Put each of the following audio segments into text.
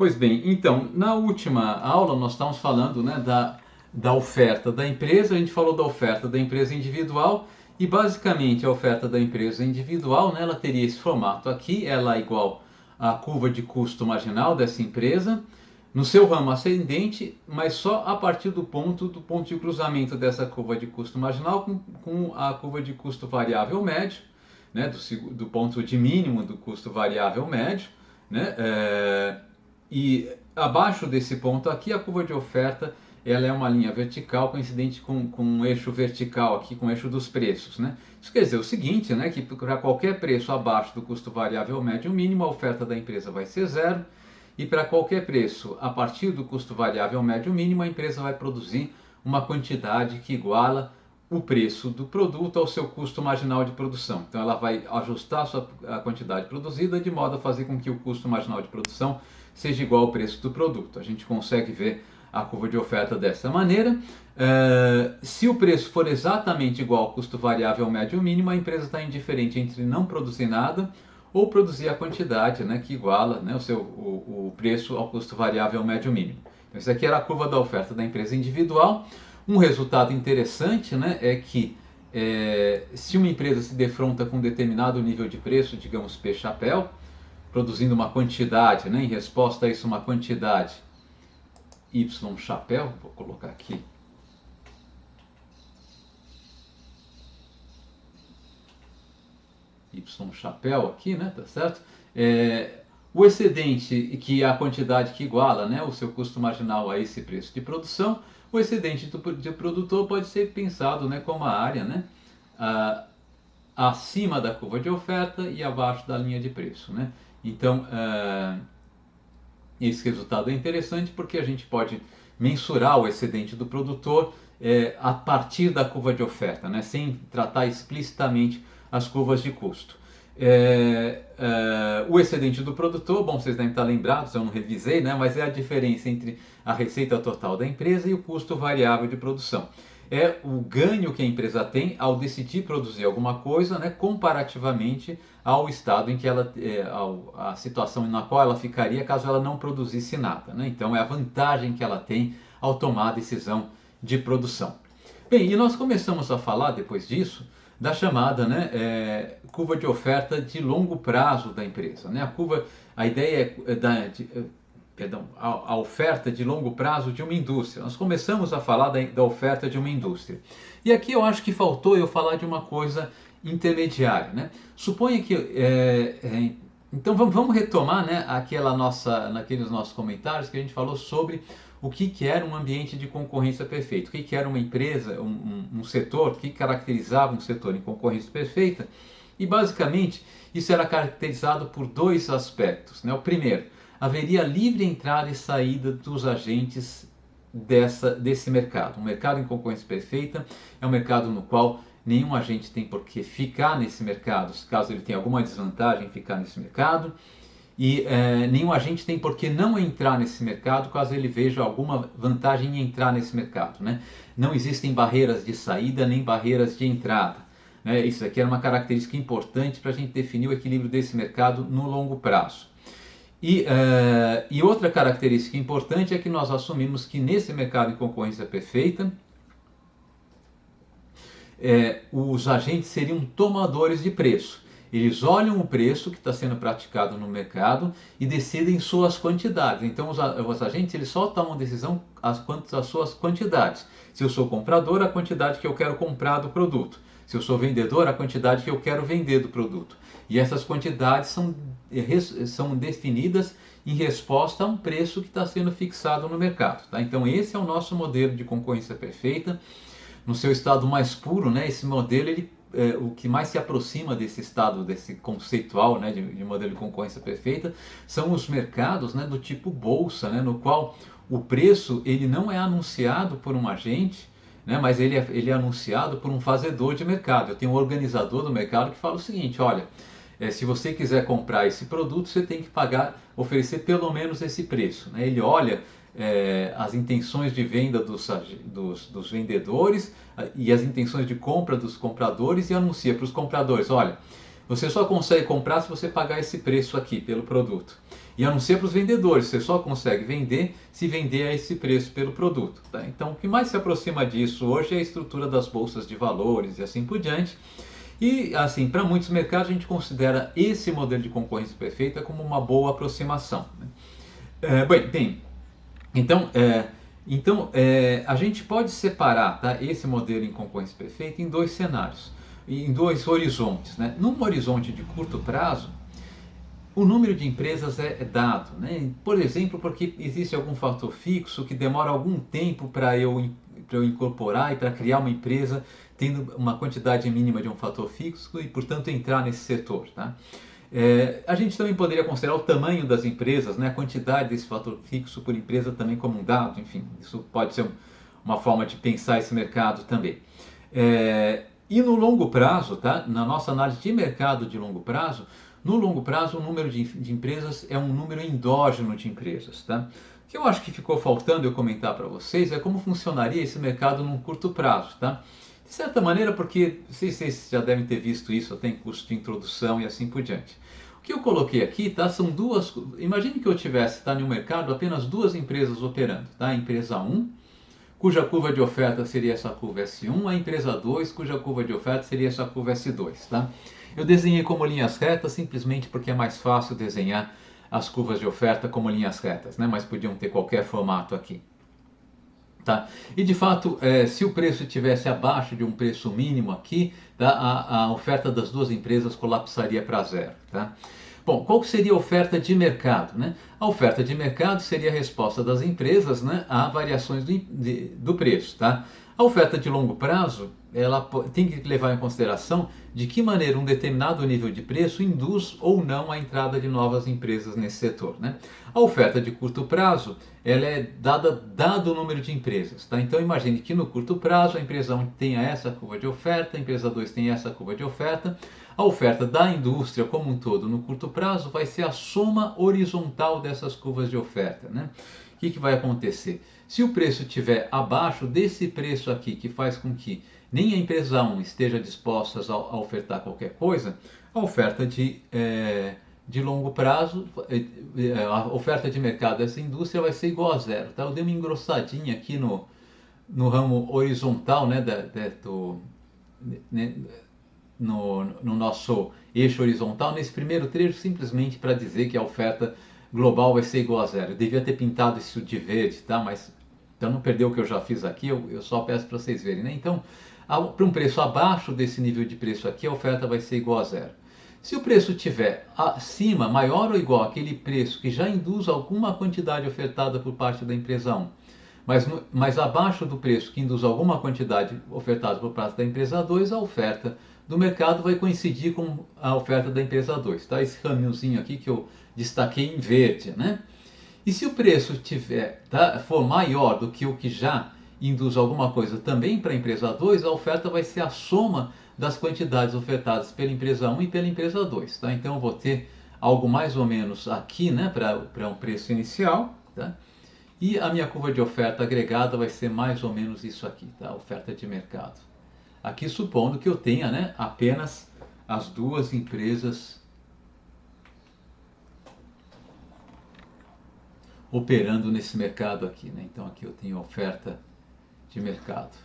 Pois bem, então, na última aula nós estávamos falando, né, da oferta da empresa, a gente falou da oferta da empresa individual e basicamente a oferta da empresa individual, né, ela teria esse formato aqui, ela é igual à curva de custo marginal dessa empresa, no seu ramo ascendente, mas só a partir do ponto de cruzamento dessa curva de custo marginal com a curva de custo variável médio, né, do ponto de mínimo do custo variável médio, né, e abaixo desse ponto aqui, a curva de oferta ela é uma linha vertical coincidente com um eixo vertical aqui, com o eixo dos preços, né? Isso quer dizer o seguinte, né, que para qualquer preço abaixo do custo variável médio mínimo, a oferta da empresa vai ser zero, e para qualquer preço a partir do custo variável médio mínimo, a empresa vai produzir uma quantidade que iguala o preço do produto ao seu custo marginal de produção. Então ela vai ajustar a quantidade produzida de modo a fazer com que o custo marginal de produção seja igual ao preço do produto. A gente consegue ver a curva de oferta dessa maneira. Se o preço for exatamente igual ao custo variável médio mínimo, a empresa está indiferente entre não produzir nada ou produzir a quantidade, né, que iguala, né, o preço ao custo variável médio mínimo. Então, essa aqui era a curva da oferta da empresa individual. Um resultado interessante, né, é que se uma empresa se defronta com um determinado nível de preço, digamos P-chapéu, produzindo uma quantidade, né, em resposta a isso uma quantidade Y-chapéu, vou colocar aqui Y-chapéu aqui, né, tá certo? O excedente, que é a quantidade que iguala, né, o seu custo marginal a esse preço de produção, o excedente do produtor pode ser pensado, né, como a área, né, acima da curva de oferta e abaixo da linha de preço, né? Então, esse resultado é interessante porque a gente pode mensurar o excedente do produtor a partir da curva de oferta, né, sem tratar explicitamente as curvas de custo. O excedente do produtor, bom, vocês devem estar lembrados, eu não revisei, né, mas é a diferença entre a receita total da empresa e o custo variável de produção. É o ganho que a empresa tem ao decidir produzir alguma coisa, né, comparativamente ao estado em que ela, a situação na qual ela ficaria caso ela não produzisse nada, né? Então é a vantagem que ela tem ao tomar a decisão de produção. Bem, e nós começamos a falar depois disso da chamada, né, curva de oferta de longo prazo da empresa, né? A ideia a oferta de longo prazo de uma indústria. Nós começamos a falar da oferta de uma indústria. E aqui eu acho que faltou eu falar de uma coisa intermediária, né? Suponha que então vamos retomar, né, naqueles nossos comentários que a gente falou sobre o que era um ambiente de concorrência perfeito, o que era uma empresa, um setor, o que caracterizava um setor em concorrência perfeita. E basicamente isso era caracterizado por dois aspectos, né? O primeiro, haveria livre entrada e saída dos agentes desse mercado. Um mercado em concorrência perfeita é um mercado no qual nenhum agente tem por que ficar nesse mercado, caso ele tenha alguma desvantagem em ficar nesse mercado, e nenhum agente tem por que não entrar nesse mercado caso ele veja alguma vantagem em entrar nesse mercado, né? Não existem barreiras de saída nem barreiras de entrada, né? Isso aqui era uma característica importante para a gente definir o equilíbrio desse mercado no longo prazo. E outra característica importante é que nós assumimos que nesse mercado em concorrência perfeita, os agentes seriam tomadores de preço. Eles olham o preço que está sendo praticado no mercado e decidem suas quantidades. Então os agentes eles só tomam decisão quanto às suas quantidades. Se eu sou comprador, a quantidade que eu quero comprar do produto. Se eu sou vendedor, a quantidade que eu quero vender do produto. E essas quantidades são definidas em resposta a um preço que está sendo fixado no mercado. Tá? Então esse é o nosso modelo de concorrência perfeita. No seu estado mais puro, né, esse modelo, o que mais se aproxima desse estado, desse conceitual, né, de modelo de concorrência perfeita, são os mercados, né, do tipo bolsa, né, no qual o preço ele não é anunciado por um agente, né, mas ele é anunciado por um fazedor de mercado. Eu tenho um organizador do mercado que fala o seguinte: olha, se você quiser comprar esse produto, você tem que oferecer pelo menos esse preço, né? Ele olha as intenções de venda dos vendedores e as intenções de compra dos compradores e anuncia para os compradores: olha, Você só consegue comprar se você pagar esse preço aqui pelo produto. E a não ser para os vendedores, você só consegue vender se vender a esse preço pelo produto. Tá? Então o que mais se aproxima disso hoje é a estrutura das bolsas de valores e assim por diante. E assim, para muitos mercados a gente considera esse modelo de concorrência perfeita como uma boa aproximação. Né? Bem, então, a gente pode separar, tá, esse modelo em concorrência perfeita em dois cenários, em dois horizontes. Né? Num horizonte de curto prazo, o número de empresas é dado, né? Por exemplo, porque existe algum fator fixo que demora algum tempo para eu incorporar e para criar uma empresa tendo uma quantidade mínima de um fator fixo e, portanto, entrar nesse setor. Tá? A gente também poderia considerar o tamanho das empresas, né? A quantidade desse fator fixo por empresa também como um dado, enfim, isso pode ser uma forma de pensar esse mercado também. E no longo prazo, tá? Na nossa análise de mercado de longo prazo, no longo prazo o número de empresas é um número endógeno de empresas. Tá? O que eu acho que ficou faltando eu comentar para vocês é como funcionaria esse mercado num curto prazo. Tá? De certa maneira, porque vocês já devem ter visto isso, tem curso de introdução e assim por diante. O que eu coloquei aqui, tá, são duas. Imagine que eu tivesse, tá, no mercado apenas duas empresas operando. Tá? A empresa 1, cuja curva de oferta seria essa curva S1, a empresa 2, cuja curva de oferta seria essa curva S2. Tá? Eu desenhei como linhas retas simplesmente porque é mais fácil desenhar as curvas de oferta como linhas retas, né? Mas podiam ter qualquer formato aqui. Tá? E de fato, se o preço estivesse abaixo de um preço mínimo aqui, tá? A oferta das duas empresas colapsaria para zero. Tá? Bom, qual seria a oferta de mercado? Né? A oferta de mercado seria a resposta das empresas, né, a variações do preço. Tá? A oferta de longo prazo, ela tem que levar em consideração de que maneira um determinado nível de preço induz ou não a entrada de novas empresas nesse setor. Né? A oferta de curto prazo, ela é dado o número de empresas. Tá? Então imagine que no curto prazo a empresa 1 tenha essa curva de oferta, a empresa 2 tem essa curva de oferta. A oferta da indústria como um todo no curto prazo vai ser a soma horizontal dessas curvas de oferta. Né? O que vai acontecer? Se o preço estiver abaixo desse preço aqui, que faz com que nem a empresa 1 esteja disposta a ofertar qualquer coisa, a oferta de longo prazo, a oferta de mercado dessa indústria vai ser igual a zero. Tá? Eu dei uma engrossadinha aqui no ramo horizontal, né, no nosso eixo horizontal, nesse primeiro trecho, simplesmente para dizer que a oferta global vai ser igual a zero. Eu devia ter pintado isso de verde, tá? Mas então não perdeu o que eu já fiz aqui, eu só peço para vocês verem. Né? Então, para um preço abaixo desse nível de preço aqui, a oferta vai ser igual a zero. Se o preço estiver acima, maior ou igual àquele preço que já induz alguma quantidade ofertada por parte da empresa 1, mas abaixo do preço que induz alguma quantidade ofertada por parte da empresa 2, a oferta do mercado vai coincidir com a oferta da empresa 2. Tá? Esse caminhozinho aqui que eu destaquei em verde. Né? E se o preço for maior do que o que já induz alguma coisa também para a empresa 2, a oferta vai ser a soma das quantidades ofertadas pela empresa 1 e pela empresa 2. Tá? Então eu vou ter algo mais ou menos aqui, né, para um preço inicial. Tá? E a minha curva de oferta agregada vai ser mais ou menos isso aqui, tá? Oferta de mercado. Aqui supondo que eu tenha, né, apenas as duas empresas operando nesse mercado aqui. Né? Então aqui eu tenho oferta de mercado.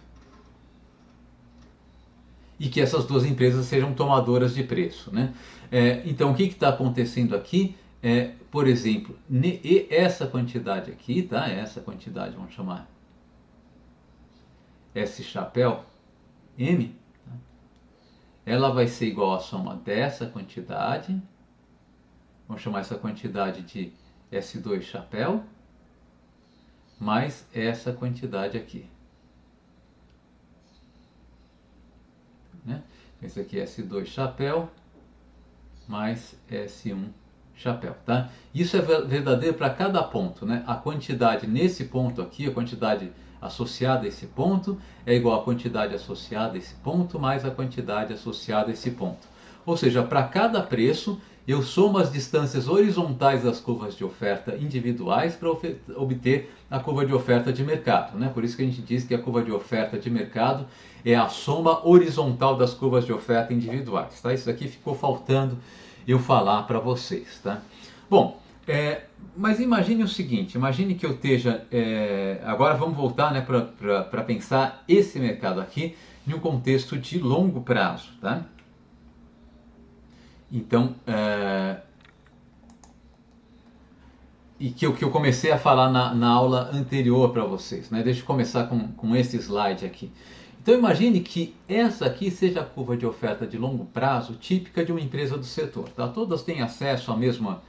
E que essas duas empresas sejam tomadoras de preço. Né? Então o que está acontecendo aqui? Por exemplo, essa quantidade aqui, tá? Essa quantidade, vamos chamar S chapéu, M, tá? Ela vai ser igual à soma dessa quantidade, vamos chamar essa quantidade de S2 chapéu, mais essa quantidade aqui. Né? Esse aqui é S2 chapéu, mais S1 chapéu, tá? Isso é verdadeiro para cada ponto, né? A quantidade nesse ponto aqui, a quantidade associada a esse ponto é igual à quantidade associada a esse ponto mais a quantidade associada a esse ponto. Ou seja, para cada preço eu somo as distâncias horizontais das curvas de oferta individuais para obter a curva de oferta de mercado, né? Por isso que a gente diz que a curva de oferta de mercado é a soma horizontal das curvas de oferta individuais, tá? Isso aqui ficou faltando eu falar para vocês, tá? Bom, mas imagine o seguinte, imagine que eu esteja, agora vamos voltar, né, para pensar esse mercado aqui em um contexto de longo prazo, tá? Então, e que eu comecei a falar na aula anterior para vocês, né? Deixa eu começar com esse slide aqui. Então imagine que essa aqui seja a curva de oferta de longo prazo típica de uma empresa do setor, tá? Todas têm acesso à mesma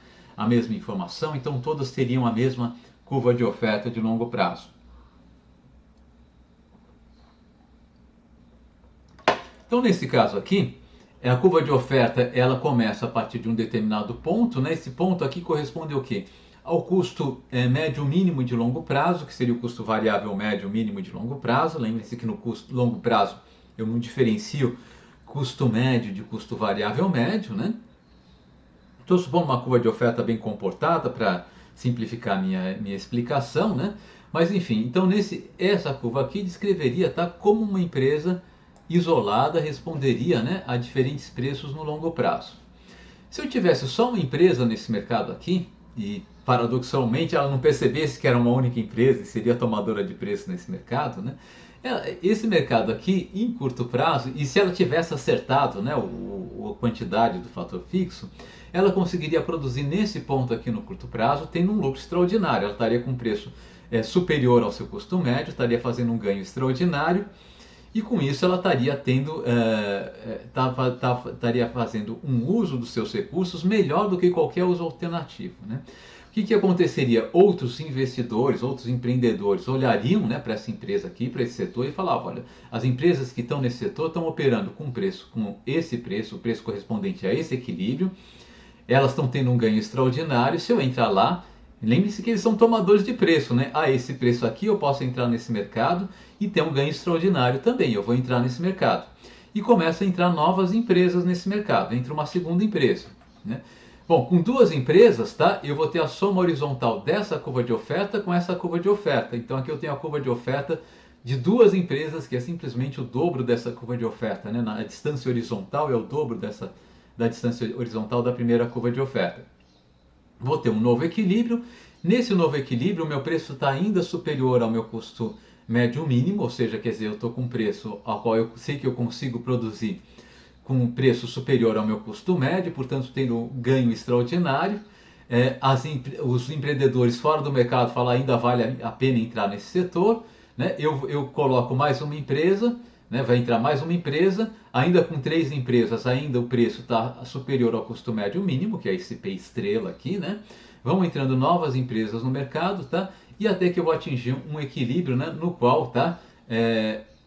informação, então todas teriam a mesma curva de oferta de longo prazo. Então nesse caso aqui, a curva de oferta ela começa a partir de um determinado ponto, né? Esse ponto aqui corresponde ao quê? Ao custo médio mínimo de longo prazo, que seria o custo variável médio mínimo de longo prazo. Lembre-se que no custo longo prazo eu não diferencio custo médio de custo variável médio, né? Estou supondo uma curva de oferta bem comportada para simplificar minha explicação, né? Mas enfim, então essa curva aqui descreveria, tá, como uma empresa isolada responderia, né, a diferentes preços no longo prazo. Se eu tivesse só uma empresa nesse mercado aqui, e paradoxalmente ela não percebesse que era uma única empresa e seria tomadora de preço nesse mercado, né? Esse mercado aqui, em curto prazo, e se ela tivesse acertado, né, a quantidade do fator fixo, ela conseguiria produzir nesse ponto aqui no curto prazo, tendo um lucro extraordinário. Ela estaria com um preço superior ao seu custo médio, estaria fazendo um ganho extraordinário, e com isso ela estaria estaria fazendo um uso dos seus recursos melhor do que qualquer uso alternativo, né? O que aconteceria? Outros investidores, outros empreendedores olhariam, né, para essa empresa aqui, para esse setor e falavam, olha, as empresas que estão nesse setor estão operando com esse preço, o preço correspondente a esse equilíbrio, elas estão tendo um ganho extraordinário. Se eu entrar lá, lembre-se que eles são tomadores de preço, né? A esse preço aqui eu posso entrar nesse mercado e ter um ganho extraordinário também. Eu vou entrar nesse mercado. E começa a entrar novas empresas nesse mercado. Entra uma segunda empresa, né? Bom, com duas empresas, tá? Eu vou ter a soma horizontal dessa curva de oferta com essa curva de oferta. Então aqui eu tenho a curva de oferta de duas empresas, que é simplesmente o dobro dessa curva de oferta, né? A distância horizontal é o dobro da distância horizontal da primeira curva de oferta. Vou ter um novo equilíbrio. Nesse novo equilíbrio, o meu preço está ainda superior ao meu custo médio mínimo, ou seja, quer dizer, eu estou com um preço ao qual eu sei que eu consigo produzir com um preço superior ao meu custo médio, portanto, tendo um ganho extraordinário. Os empreendedores fora do mercado falam ainda vale a pena entrar nesse setor, né? Eu coloco mais uma empresa, né? Vai entrar mais uma empresa, ainda com três empresas, ainda o preço está superior ao custo médio mínimo, que é esse P estrela aqui, né? Vão entrando novas empresas no mercado, tá? E até que eu vou atingir um equilíbrio, né, no qual, tá,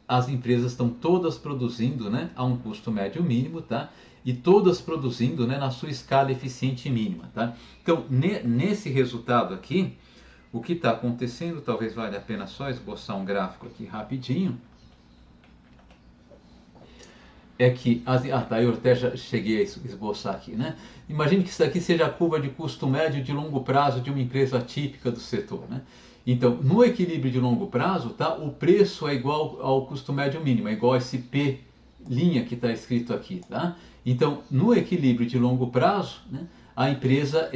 as empresas estão todas produzindo, né, a um custo médio mínimo, tá? E todas produzindo, né, na sua escala eficiente mínima, tá? Então, nesse resultado aqui, o que está acontecendo, talvez valha a pena só esboçar um gráfico aqui rapidinho, é que, eu até já cheguei a esboçar aqui, né? Imagine que isso aqui seja a curva de custo médio de longo prazo de uma empresa típica do setor, né? Então, no equilíbrio de longo prazo, tá, o preço é igual ao custo médio mínimo, é igual a esse P' que está escrito aqui, tá? Então, no equilíbrio de longo prazo, né, a empresa,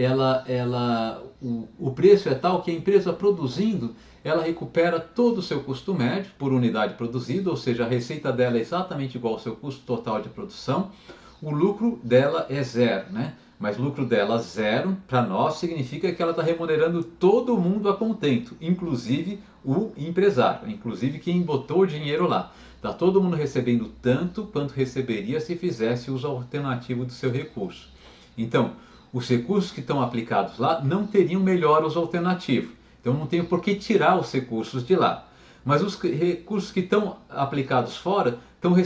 o preço é tal que a empresa produzindo, ela recupera todo o seu custo médio por unidade produzida, ou seja, a receita dela é exatamente igual ao seu custo total de produção, o lucro dela é zero, né? Mas lucro dela zero, para nós, significa que ela está remunerando todo mundo a contento, inclusive o empresário, inclusive quem botou o dinheiro lá. Está todo mundo recebendo tanto quanto receberia se fizesse uso alternativo do seu recurso. Então, os recursos que estão aplicados lá não teriam melhor uso alternativo. Então não tenho por que tirar os recursos de lá. Mas os recursos que estão aplicados fora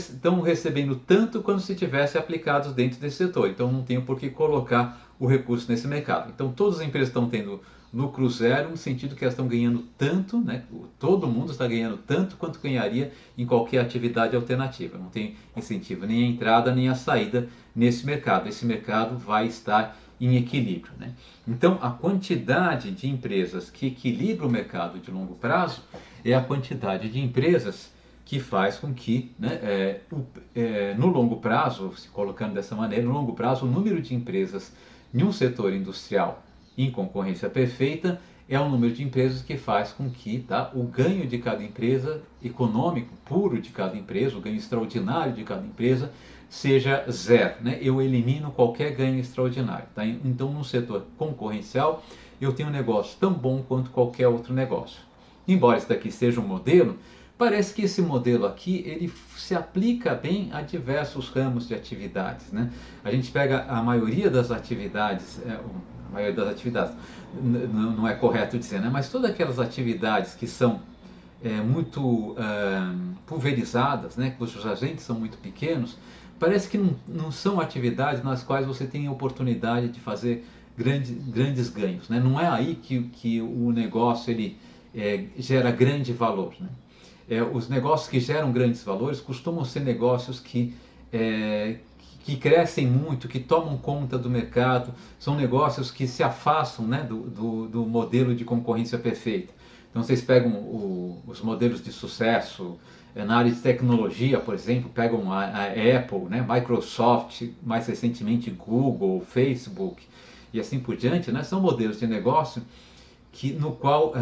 estão recebendo tanto quanto se tivesse aplicados dentro desse setor. Então não tenho por que colocar o recurso nesse mercado. Então todas as empresas estão tendo lucro zero, no sentido que elas estão ganhando tanto, né? Todo mundo está ganhando tanto quanto ganharia em qualquer atividade alternativa. Não tem incentivo nem a entrada nem a saída nesse mercado. Esse mercado vai estar em equilíbrio, né? Então, a quantidade de empresas que equilibra o mercado de longo prazo é a quantidade de empresas que faz com que, né, no longo prazo, se colocando dessa maneira, no longo prazo, o número de empresas em um setor industrial em concorrência perfeita é o número de empresas que faz com que, tá, o ganho de cada empresa, econômico puro de cada empresa, o ganho extraordinário de cada empresa, seja zero, né? Eu elimino qualquer ganho extraordinário, tá? Então, no setor concorrencial, eu tenho um negócio tão bom quanto qualquer outro negócio. Embora isso daqui seja um modelo, parece que esse modelo aqui ele se aplica bem a diversos ramos de atividades, né? A gente pega a maioria das atividades, a maioria das atividades, não é correto dizer, né? Mas todas aquelas atividades que são muito pulverizadas, né? Cujos agentes são muito pequenos, parece que não são atividades nas quais você tem a oportunidade de fazer grandes ganhos, né? Não é aí que o negócio ele gera grande valor, né? Os negócios que geram grandes valores costumam ser negócios que crescem muito, que tomam conta do mercado, são negócios que se afastam, né, do modelo de concorrência perfeita. Então vocês pegam os modelos de sucesso na área de tecnologia, por exemplo, pegam a Apple, né, Microsoft, mais recentemente Google, Facebook e assim por diante, né, são modelos de negócio no qual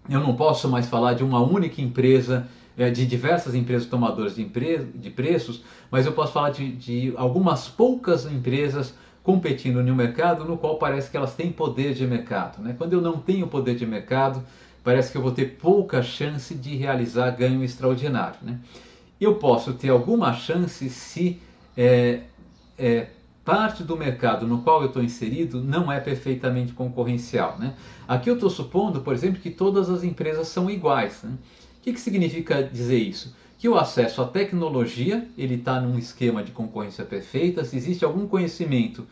eu não posso mais falar de uma única empresa, de diversas empresas tomadoras de preços, mas eu posso falar de algumas poucas empresas competindo em um mercado no qual parece que elas têm poder de mercado, né? Quando eu não tenho poder de mercado, parece que eu vou ter pouca chance de realizar ganho extraordinário, né? Eu posso ter alguma chance se parte do mercado no qual eu estou inserido não é perfeitamente concorrencial, né? Aqui eu estou supondo, por exemplo, que todas as empresas são iguais, né? O que significa dizer isso? Que o acesso à tecnologia ele está num esquema de concorrência perfeita. Se existe algum conhecimento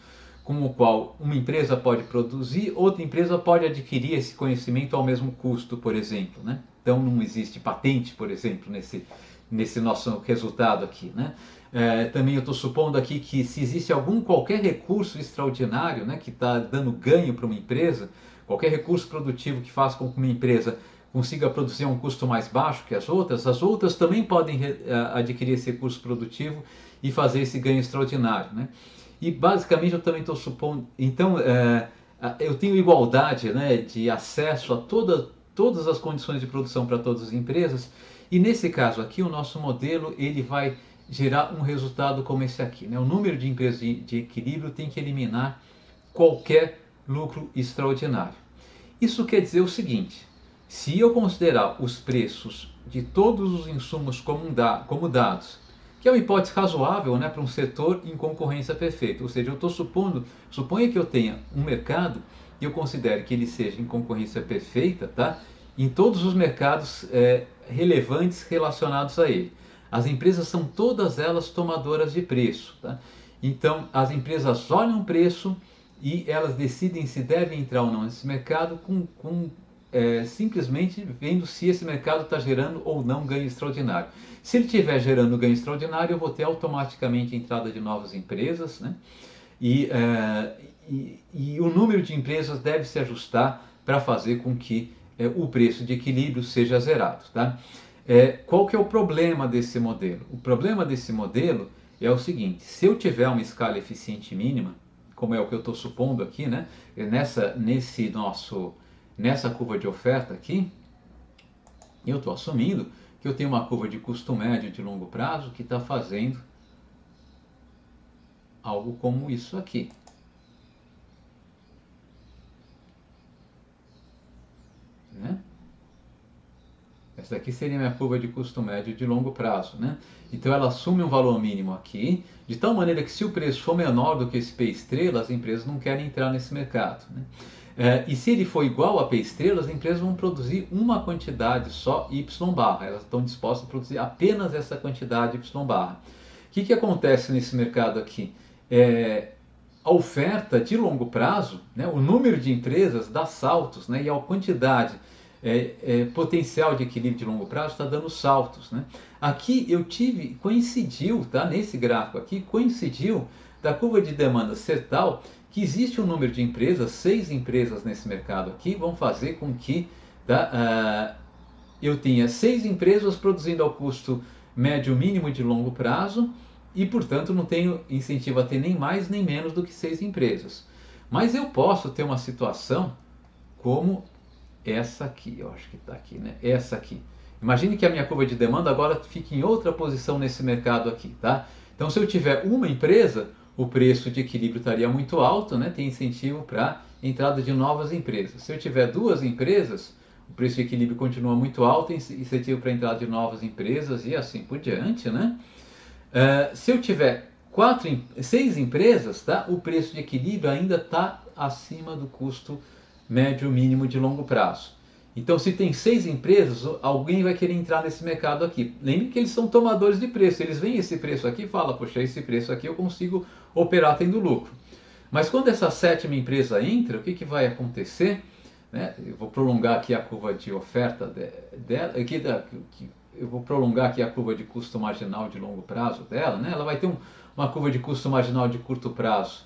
com o qual uma empresa pode produzir, outra empresa pode adquirir esse conhecimento ao mesmo custo, por exemplo, né? Então não existe patente, por exemplo, nesse nosso resultado aqui, né? Também eu estou supondo aqui que se existe qualquer recurso extraordinário, né, que está dando ganho para uma empresa, qualquer recurso produtivo que faça com que uma empresa consiga produzir a um custo mais baixo que as outras também podem adquirir esse recurso produtivo e fazer esse ganho extraordinário, né? E basicamente eu também estou supondo, então eu tenho igualdade, né, de acesso a todas as condições de produção para todas as empresas, e nesse caso aqui o nosso modelo ele vai gerar um resultado como esse aqui, né? O número de empresas de equilíbrio tem que eliminar qualquer lucro extraordinário. Isso quer dizer o seguinte: se eu considerar os preços de todos os insumos como dados, que é uma hipótese razoável, né, para um setor em concorrência perfeita, ou seja, eu estou suponha que eu tenha um mercado e eu considere que ele seja em concorrência perfeita, tá? Em todos os mercados relevantes relacionados a ele. As empresas são todas elas tomadoras de preço, tá? Então as empresas olham o preço e elas decidem se devem entrar ou não nesse mercado simplesmente vendo se esse mercado está gerando ou não ganho extraordinário. Se ele estiver gerando ganho extraordinário, eu vou ter automaticamente a entrada de novas empresas, né? E o número de empresas deve se ajustar para fazer com que o preço de equilíbrio seja zerado, tá? Qual que é o problema desse modelo? O problema desse modelo é o seguinte: se eu tiver uma escala eficiente mínima, como é o que eu estou supondo aqui, né? Nessa curva de oferta aqui, eu estou assumindo que eu tenho uma curva de custo médio de longo prazo que está fazendo algo como isso aqui. Né? Essa daqui seria a minha curva de custo médio de longo prazo, né? Então ela assume um valor mínimo aqui, de tal maneira que se o preço for menor do que esse P estrela, as empresas não querem entrar nesse mercado, né? E se ele for igual a P estrela, as empresas vão produzir uma quantidade só Y barra, elas estão dispostas a produzir apenas essa quantidade Y barra. O que acontece nesse mercado aqui? a oferta de longo prazo, né, o número de empresas dá saltos, né, e a quantidade potencial de equilíbrio de longo prazo está dando saltos, né? Aqui coincidiu, tá, nesse gráfico aqui, coincidiu da curva de demanda ser tal que existe um número de empresas, 6 empresas nesse mercado aqui, vão fazer com que eu tenha 6 empresas produzindo ao custo médio mínimo de longo prazo e, portanto, não tenho incentivo a ter nem mais nem menos do que 6 empresas. Mas eu posso ter uma situação como essa aqui, eu acho que está aqui, né? Essa aqui. Imagine que a minha curva de demanda agora fique em outra posição nesse mercado aqui, tá? Então, se eu tiver uma empresa, o preço de equilíbrio estaria muito alto, né? Tem incentivo para entrada de novas empresas. Se eu tiver 2 empresas, o preço de equilíbrio continua muito alto, incentivo para entrada de novas empresas e assim por diante, né? Se eu tiver 6 empresas, tá? O preço de equilíbrio ainda está acima do custo médio mínimo de longo prazo. Então, se tem 6 empresas, alguém vai querer entrar nesse mercado aqui. Lembre que eles são tomadores de preço. Eles veem esse preço aqui e falam, poxa, esse preço aqui eu consigo operar tendo lucro. Mas quando essa 7ª empresa entra, o que vai acontecer? Né? Eu vou prolongar aqui a curva de oferta dela. Eu vou prolongar aqui a curva de custo marginal de longo prazo dela. Né? Ela vai ter uma curva de custo marginal de curto prazo,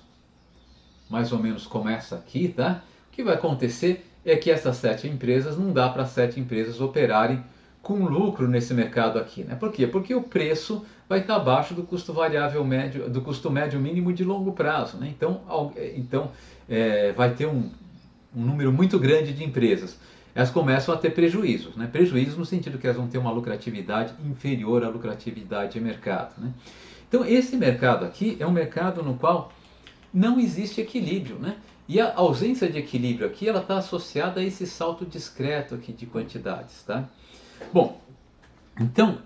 mais ou menos como essa aqui, tá? O que vai acontecer é que essas 7 empresas, não dá para 7 empresas operarem com lucro nesse mercado aqui, né? Por quê? Porque o preço vai estar abaixo do custo variável médio, do custo médio mínimo de longo prazo, né? Então vai ter um número muito grande de empresas. Elas começam a ter prejuízos, né? Prejuízos no sentido que elas vão ter uma lucratividade inferior à lucratividade de mercado, né? Então esse mercado aqui é um mercado no qual não existe equilíbrio, né? E a ausência de equilíbrio aqui, ela está associada a esse salto discreto aqui de quantidades, tá? Bom, então,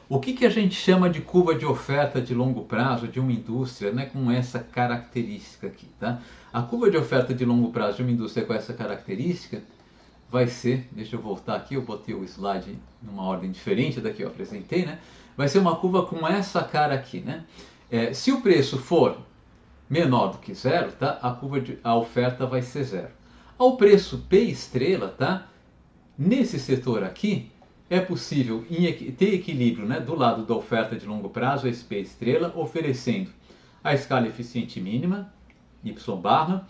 o que a gente chama de curva de oferta de longo prazo de uma indústria, né, com essa característica aqui, tá? A curva de oferta de longo prazo de uma indústria com essa característica vai ser, deixa eu voltar aqui, eu botei o slide numa ordem diferente da que eu apresentei, né? Vai ser uma curva com essa cara aqui, né? Se o preço for menor do que zero, tá? A oferta vai ser zero. Ao preço P estrela, tá? Nesse setor aqui, é possível ter equilíbrio, né, do lado da oferta de longo prazo, esse P estrela, oferecendo a escala eficiente mínima, Y barra,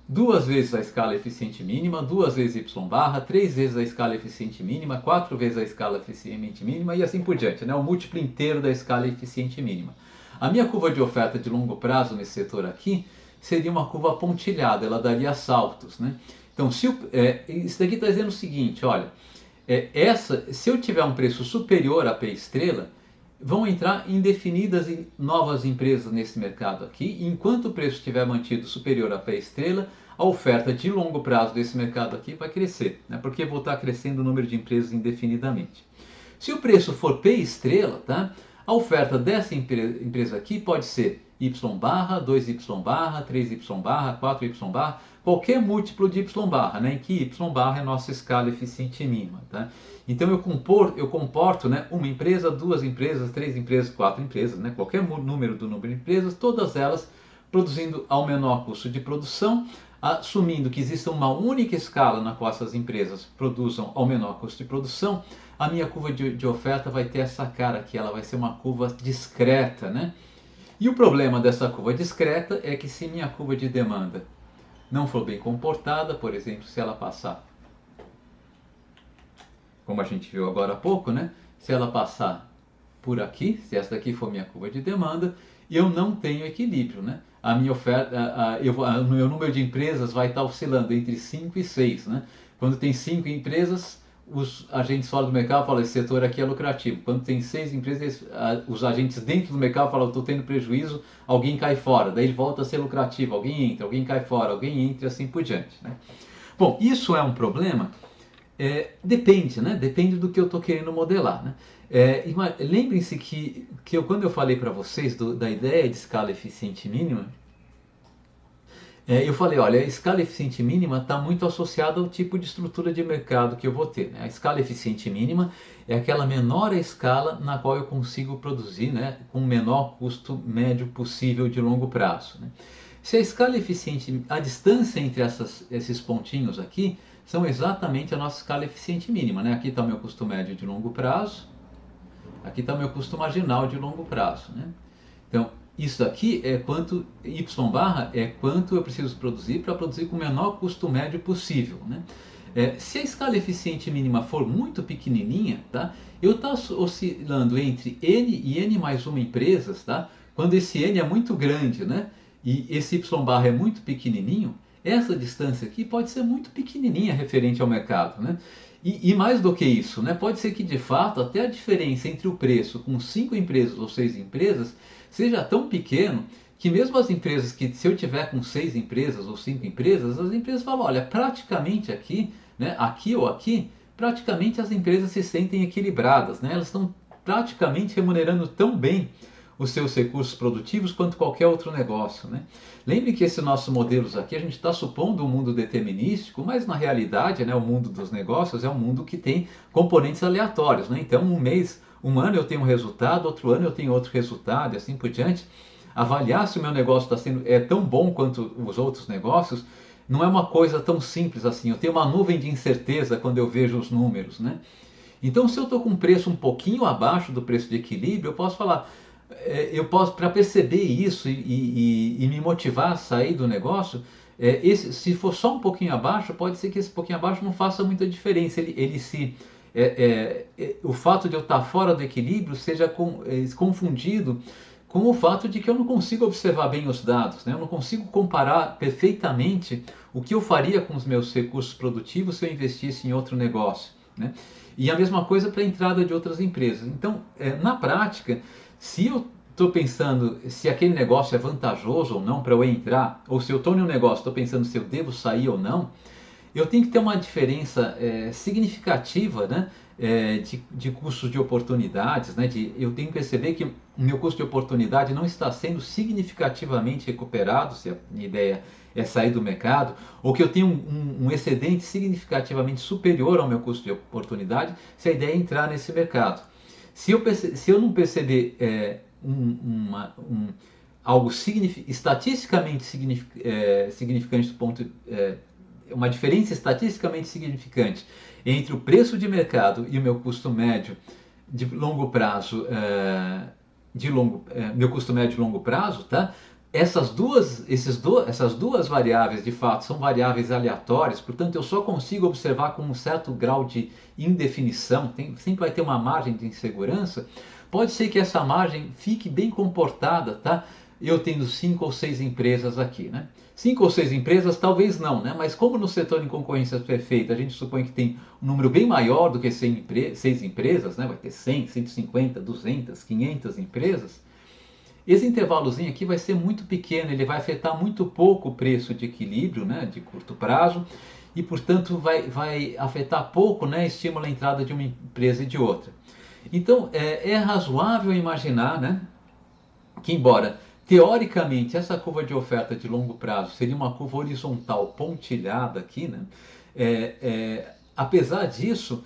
2 vezes a escala eficiente mínima, 2 vezes Y barra, 3 vezes a escala eficiente mínima, 4 vezes a escala eficiente mínima e assim por diante, né? O múltiplo inteiro da escala eficiente mínima. A minha curva de oferta de longo prazo nesse setor aqui seria uma curva pontilhada, ela daria saltos, né? Então, isso daqui está dizendo o seguinte, olha, se eu tiver um preço superior a P estrela, vão entrar indefinidas novas empresas nesse mercado aqui, e enquanto o preço estiver mantido superior a P estrela, a oferta de longo prazo desse mercado aqui vai crescer, né? Porque vou estar crescendo o número de empresas indefinidamente. Se o preço for P estrela, tá? A oferta dessa empresa aqui pode ser Y barra, 2Y barra, 3Y barra, 4Y barra, qualquer múltiplo de Y barra, né, em que Y barra é a nossa escala eficiente mínima. Tá? Então eu comporto, né, uma empresa, 2 empresas, 3 empresas, 4 empresas, né, qualquer número de empresas, todas elas produzindo ao menor custo de produção, assumindo que exista uma única escala na qual essas empresas produzam ao menor custo de produção. A minha curva de oferta vai ter essa cara aqui, ela vai ser uma curva discreta, né? E o problema dessa curva discreta é que se minha curva de demanda não for bem comportada, por exemplo, se ela passar, como a gente viu agora há pouco, né? Se ela passar por aqui, se essa daqui for minha curva de demanda, eu não tenho equilíbrio, né? A minha oferta, o meu número de empresas vai estar oscilando entre 5 e 6, né? Quando tem 5 empresas, os agentes fora do mercado falam, esse setor aqui é lucrativo. Quando tem 6 empresas, os agentes dentro do mercado falam, estou tendo prejuízo, alguém cai fora. Daí ele volta a ser lucrativo, alguém entra, alguém cai fora, alguém entra e assim por diante, né? Bom, isso é um problema? Depende, né? Depende do que eu estou querendo modelar, né? Lembrem-se que quando eu falei para vocês da ideia de escala eficiente mínima, eu falei, olha, a escala eficiente mínima está muito associada ao tipo de estrutura de mercado que eu vou ter, né? A escala eficiente mínima é aquela menor escala na qual eu consigo produzir, né, com o menor custo médio possível de longo prazo, né? Se a escala é eficiente, a distância entre esses pontinhos aqui são exatamente a nossa escala eficiente mínima, né? Aqui está o meu custo médio de longo prazo, aqui está o meu custo marginal de longo prazo, né? Então, isso aqui é quanto y barra é quanto eu preciso produzir para produzir com o menor custo médio possível, né? Se a escala eficiente mínima for muito pequenininha, tá? Eu estou oscilando entre n e n mais uma empresas, tá? Quando esse n é muito grande, né? E esse y barra é muito pequenininho, essa distância aqui pode ser muito pequenininha referente ao mercado, né? E mais do que isso, né? Pode ser que de fato até a diferença entre o preço com 5 empresas ou 6 empresas seja tão pequeno que mesmo as empresas que, se eu tiver com 6 empresas ou 5 empresas, as empresas falam, olha, praticamente aqui, né, aqui ou aqui, praticamente as empresas se sentem equilibradas, né? Elas estão praticamente remunerando tão bem os seus recursos produtivos quanto qualquer outro negócio, né? Lembre que esses nossos modelos aqui, a gente está supondo um mundo determinístico, mas na realidade, né, o mundo dos negócios é um mundo que tem componentes aleatórios, né? Então, um ano eu tenho um resultado, outro ano eu tenho outro resultado e assim por diante. Avaliar se o meu negócio é tão bom quanto os outros negócios não é uma coisa tão simples assim. Eu tenho uma nuvem de incerteza quando eu vejo os números, né? Então, se eu estou com um preço um pouquinho abaixo do preço de equilíbrio, eu posso falar, para perceber isso e me motivar a sair do negócio, se for só um pouquinho abaixo, pode ser que esse pouquinho abaixo não faça muita diferença. O fato de eu estar fora do equilíbrio seja confundido com o fato de que eu não consigo observar bem os dados, né? Eu não consigo comparar perfeitamente o que eu faria com os meus recursos produtivos se eu investisse em outro negócio, né? E a mesma coisa para a entrada de outras empresas. Então, na prática, se eu estou pensando se aquele negócio é vantajoso ou não para eu entrar, ou se eu estou em um negócio, estou pensando se eu devo sair ou não, eu tenho que ter uma diferença significativa, né, de custos de oportunidades, né, eu tenho que perceber que o meu custo de oportunidade não está sendo significativamente recuperado, se a minha ideia é sair do mercado, ou que eu tenho um excedente significativamente superior ao meu custo de oportunidade, se a ideia é entrar nesse mercado. Se eu não perceber algo estatisticamente significante do ponto uma diferença estatisticamente significante entre o preço de mercado e o meu custo médio de longo prazo, meu custo médio de longo prazo, tá? Essas duas variáveis, de fato, são variáveis aleatórias, portanto, eu só consigo observar com um certo grau de indefinição, sempre vai ter uma margem de insegurança. Pode ser que essa margem fique bem comportada, tá? Eu tendo 5 ou 6 empresas aqui, né? 5 ou 6 empresas, talvez não, né? Mas como no setor em concorrência perfeita a gente supõe que tem um número bem maior do que 6 empresas, né? Vai ter 100, 150, 200, 500 empresas, esse intervalozinho aqui vai ser muito pequeno, ele vai afetar muito pouco o preço de equilíbrio, né? De curto prazo, e portanto vai afetar pouco, né? Estimula a entrada de uma empresa e de outra. Então é razoável imaginar, né, que embora teoricamente essa curva de oferta de longo prazo seria uma curva horizontal pontilhada aqui, né, apesar disso,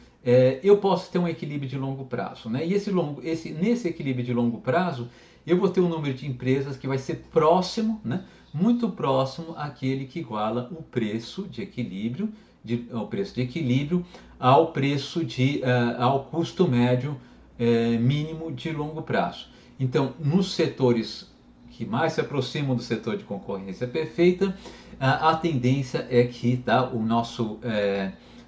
eu posso ter um equilíbrio de longo prazo, né, e nesse equilíbrio de longo prazo eu vou ter um número de empresas que vai ser próximo, né, muito próximo àquele que iguala o preço de equilíbrio, ao custo médio mínimo de longo prazo. Então, nos setores que mais se aproximam do setor de concorrência perfeita, a tendência é que o nosso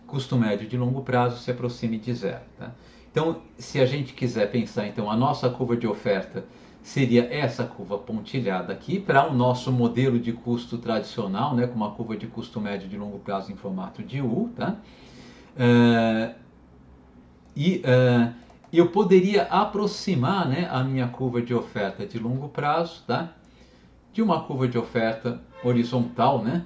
custo médio de longo prazo se aproxime de zero. Tá? Então, se a gente quiser pensar, então, a nossa curva de oferta seria essa curva pontilhada aqui, para o nosso modelo de custo tradicional, né, com uma curva de custo médio de longo prazo em formato de U. Tá? Eu poderia aproximar, né, a minha curva de oferta de longo prazo, tá, de uma curva de oferta horizontal, né,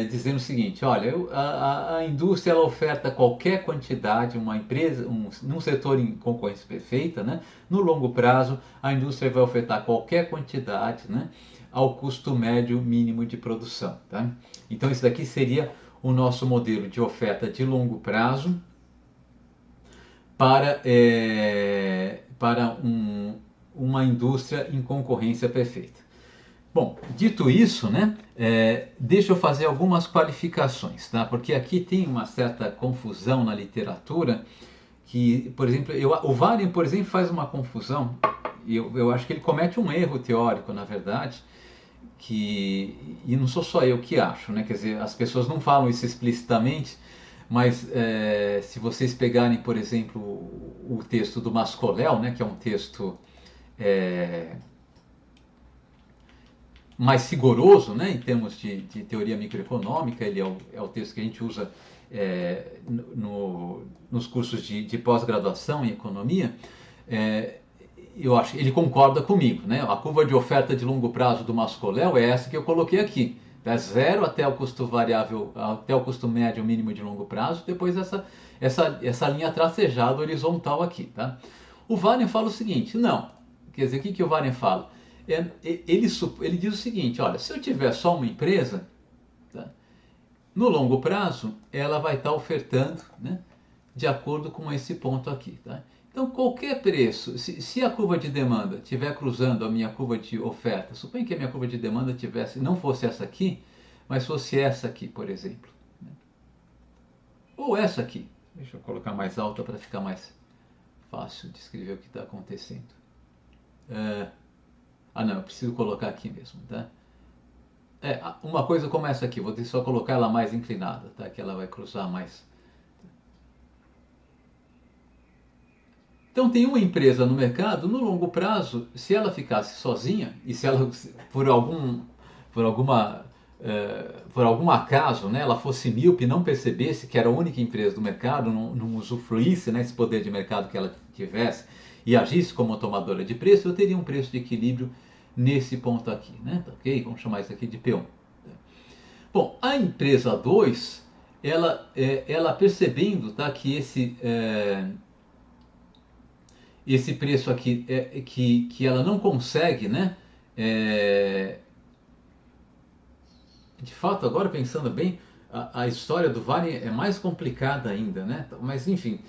dizendo o seguinte: olha, a indústria ela oferta qualquer quantidade, uma empresa, num setor em concorrência perfeita, né, no longo prazo a indústria vai ofertar qualquer quantidade, né, ao custo médio mínimo de produção. Tá? Então isso daqui seria o nosso modelo de oferta de longo prazo para uma indústria em concorrência perfeita. Bom, dito isso, né, deixa eu fazer algumas qualificações, tá? Porque aqui tem uma certa confusão na literatura que, por exemplo, o Warren, por exemplo, faz uma confusão, e eu acho que ele comete um erro teórico, na verdade, e não sou só eu que acho, né? Quer dizer, as pessoas não falam isso explicitamente, mas se vocês pegarem, por exemplo, o texto do Mascoléu, né, que é um texto é, mais rigoroso, né, em termos de teoria microeconômica, ele é o texto que a gente usa nos cursos de pós-graduação em economia. É, eu acho que ele concorda comigo, né? A curva de oferta de longo prazo do Mascoléu é essa que eu coloquei aqui, da zero até o custo variável, até o custo médio mínimo de longo prazo, depois essa linha tracejada horizontal aqui, tá? O Warren fala o seguinte, não, quer dizer, o que o Warren fala? Ele diz o seguinte, olha, se eu tiver só uma empresa, tá, no longo prazo ela vai estar ofertando, né, de acordo com esse ponto aqui, tá? Então, qualquer preço, se a curva de demanda estiver cruzando a minha curva de oferta, suponha que a minha curva de demanda não fosse essa aqui, mas fosse essa aqui, por exemplo, né? Ou essa aqui. Deixa eu colocar mais alta para ficar mais fácil de escrever o que está acontecendo. Não, eu preciso colocar aqui mesmo, tá? Uma coisa como essa aqui, vou só colocar ela mais inclinada, tá? Que ela vai cruzar mais. Então tem uma empresa no mercado, no longo prazo, se ela ficasse sozinha e se ela por alguma por algum acaso, né, ela fosse míope e não percebesse que era a única empresa do mercado, não usufruísse, né, esse poder de mercado que ela tivesse e agisse como tomadora de preço, eu teria um preço de equilíbrio nesse ponto aqui, né? Tá, ok? Vamos chamar isso aqui de P1. Bom, a empresa 2, ela percebendo, tá, que esse preço aqui que ela não consegue, né? De fato, agora pensando bem, a história do Vale é mais complicada ainda, né? Mas enfim,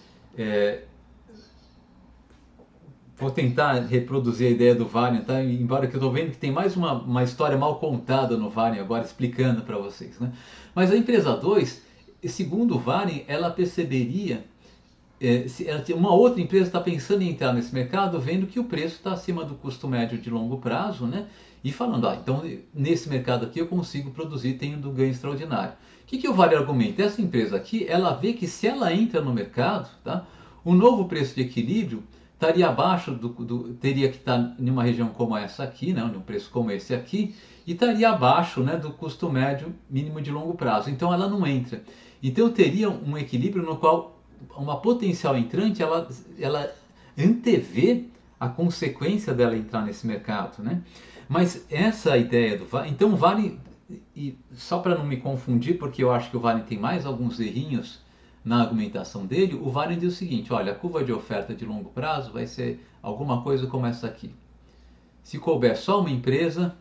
vou tentar reproduzir a ideia do Vale, tá? Embora que eu estou vendo que tem mais uma história mal contada no Vale agora, explicando para vocês, né? Mas a empresa 2, segundo o Vale, ela perceberia se uma outra empresa está pensando em entrar nesse mercado, vendo que o preço está acima do custo médio de longo prazo, né? E falando, então nesse mercado aqui eu consigo produzir, tendo ganho extraordinário. O que o Vale argumenta? Essa empresa aqui, ela vê que se ela entra no mercado, tá? O novo preço de equilíbrio estaria abaixo teria que estar em uma região como essa aqui, né? Um preço como esse aqui, e estaria abaixo, né, do custo médio mínimo de longo prazo. Então ela não entra. Então teria um equilíbrio no qual uma potencial entrante, ela antevê a consequência dela entrar nesse mercado, né? Mas essa ideia do Vale, então Vale, e só para não me confundir, porque eu acho que o Vale tem mais alguns errinhos na argumentação dele, o Vale diz o seguinte, olha, a curva de oferta de longo prazo vai ser alguma coisa como essa aqui. Se couber só uma empresa,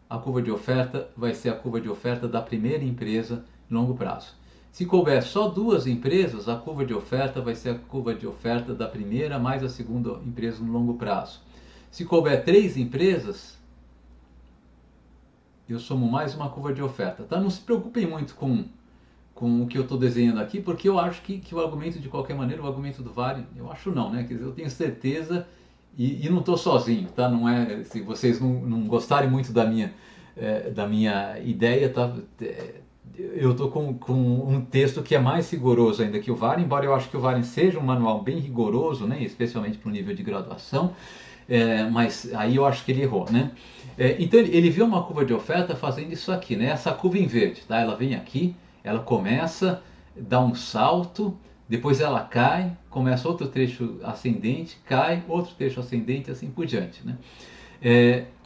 a curva de oferta vai ser a curva de oferta da primeira empresa em longo prazo. Se couber só duas empresas, a curva de oferta vai ser a curva de oferta da primeira mais a segunda empresa no longo prazo. Se couber três empresas, eu somo mais uma curva de oferta. Tá? Não se preocupem muito com o que eu estou desenhando aqui, porque eu acho que o argumento, de qualquer maneira, o argumento do Vale, eu acho não, né? Quer dizer, eu tenho certeza e não estou sozinho, tá? Não é, se vocês não gostarem muito da minha ideia, tá? Eu estou com um texto que é mais rigoroso ainda que o Vale, embora eu acho que o Vale seja um manual bem rigoroso, né, especialmente para o nível de graduação, mas aí eu acho que ele errou, né? Então ele viu uma curva de oferta fazendo isso aqui, né? Essa curva em verde, tá? Ela vem aqui, ela começa, dá um salto, depois ela cai, começa outro trecho ascendente, cai, outro trecho ascendente, assim por diante, né?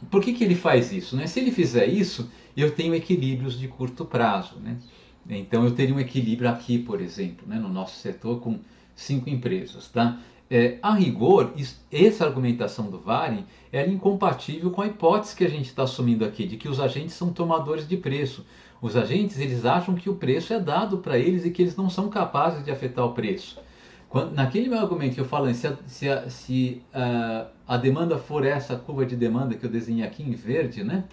Por que ele faz isso, né? Se ele fizer isso, eu tenho equilíbrios de curto prazo, né? Então eu teria um equilíbrio aqui, por exemplo, né, no nosso setor com 5 empresas, tá? A rigor, essa argumentação do Warren é incompatível com a hipótese que a gente está assumindo aqui, de que os agentes são tomadores de preço. Os agentes, eles acham que o preço é dado para eles e que eles não são capazes de afetar o preço. Naquele meu argumento que eu falo, se a demanda for essa curva de demanda que eu desenhei aqui em verde, né?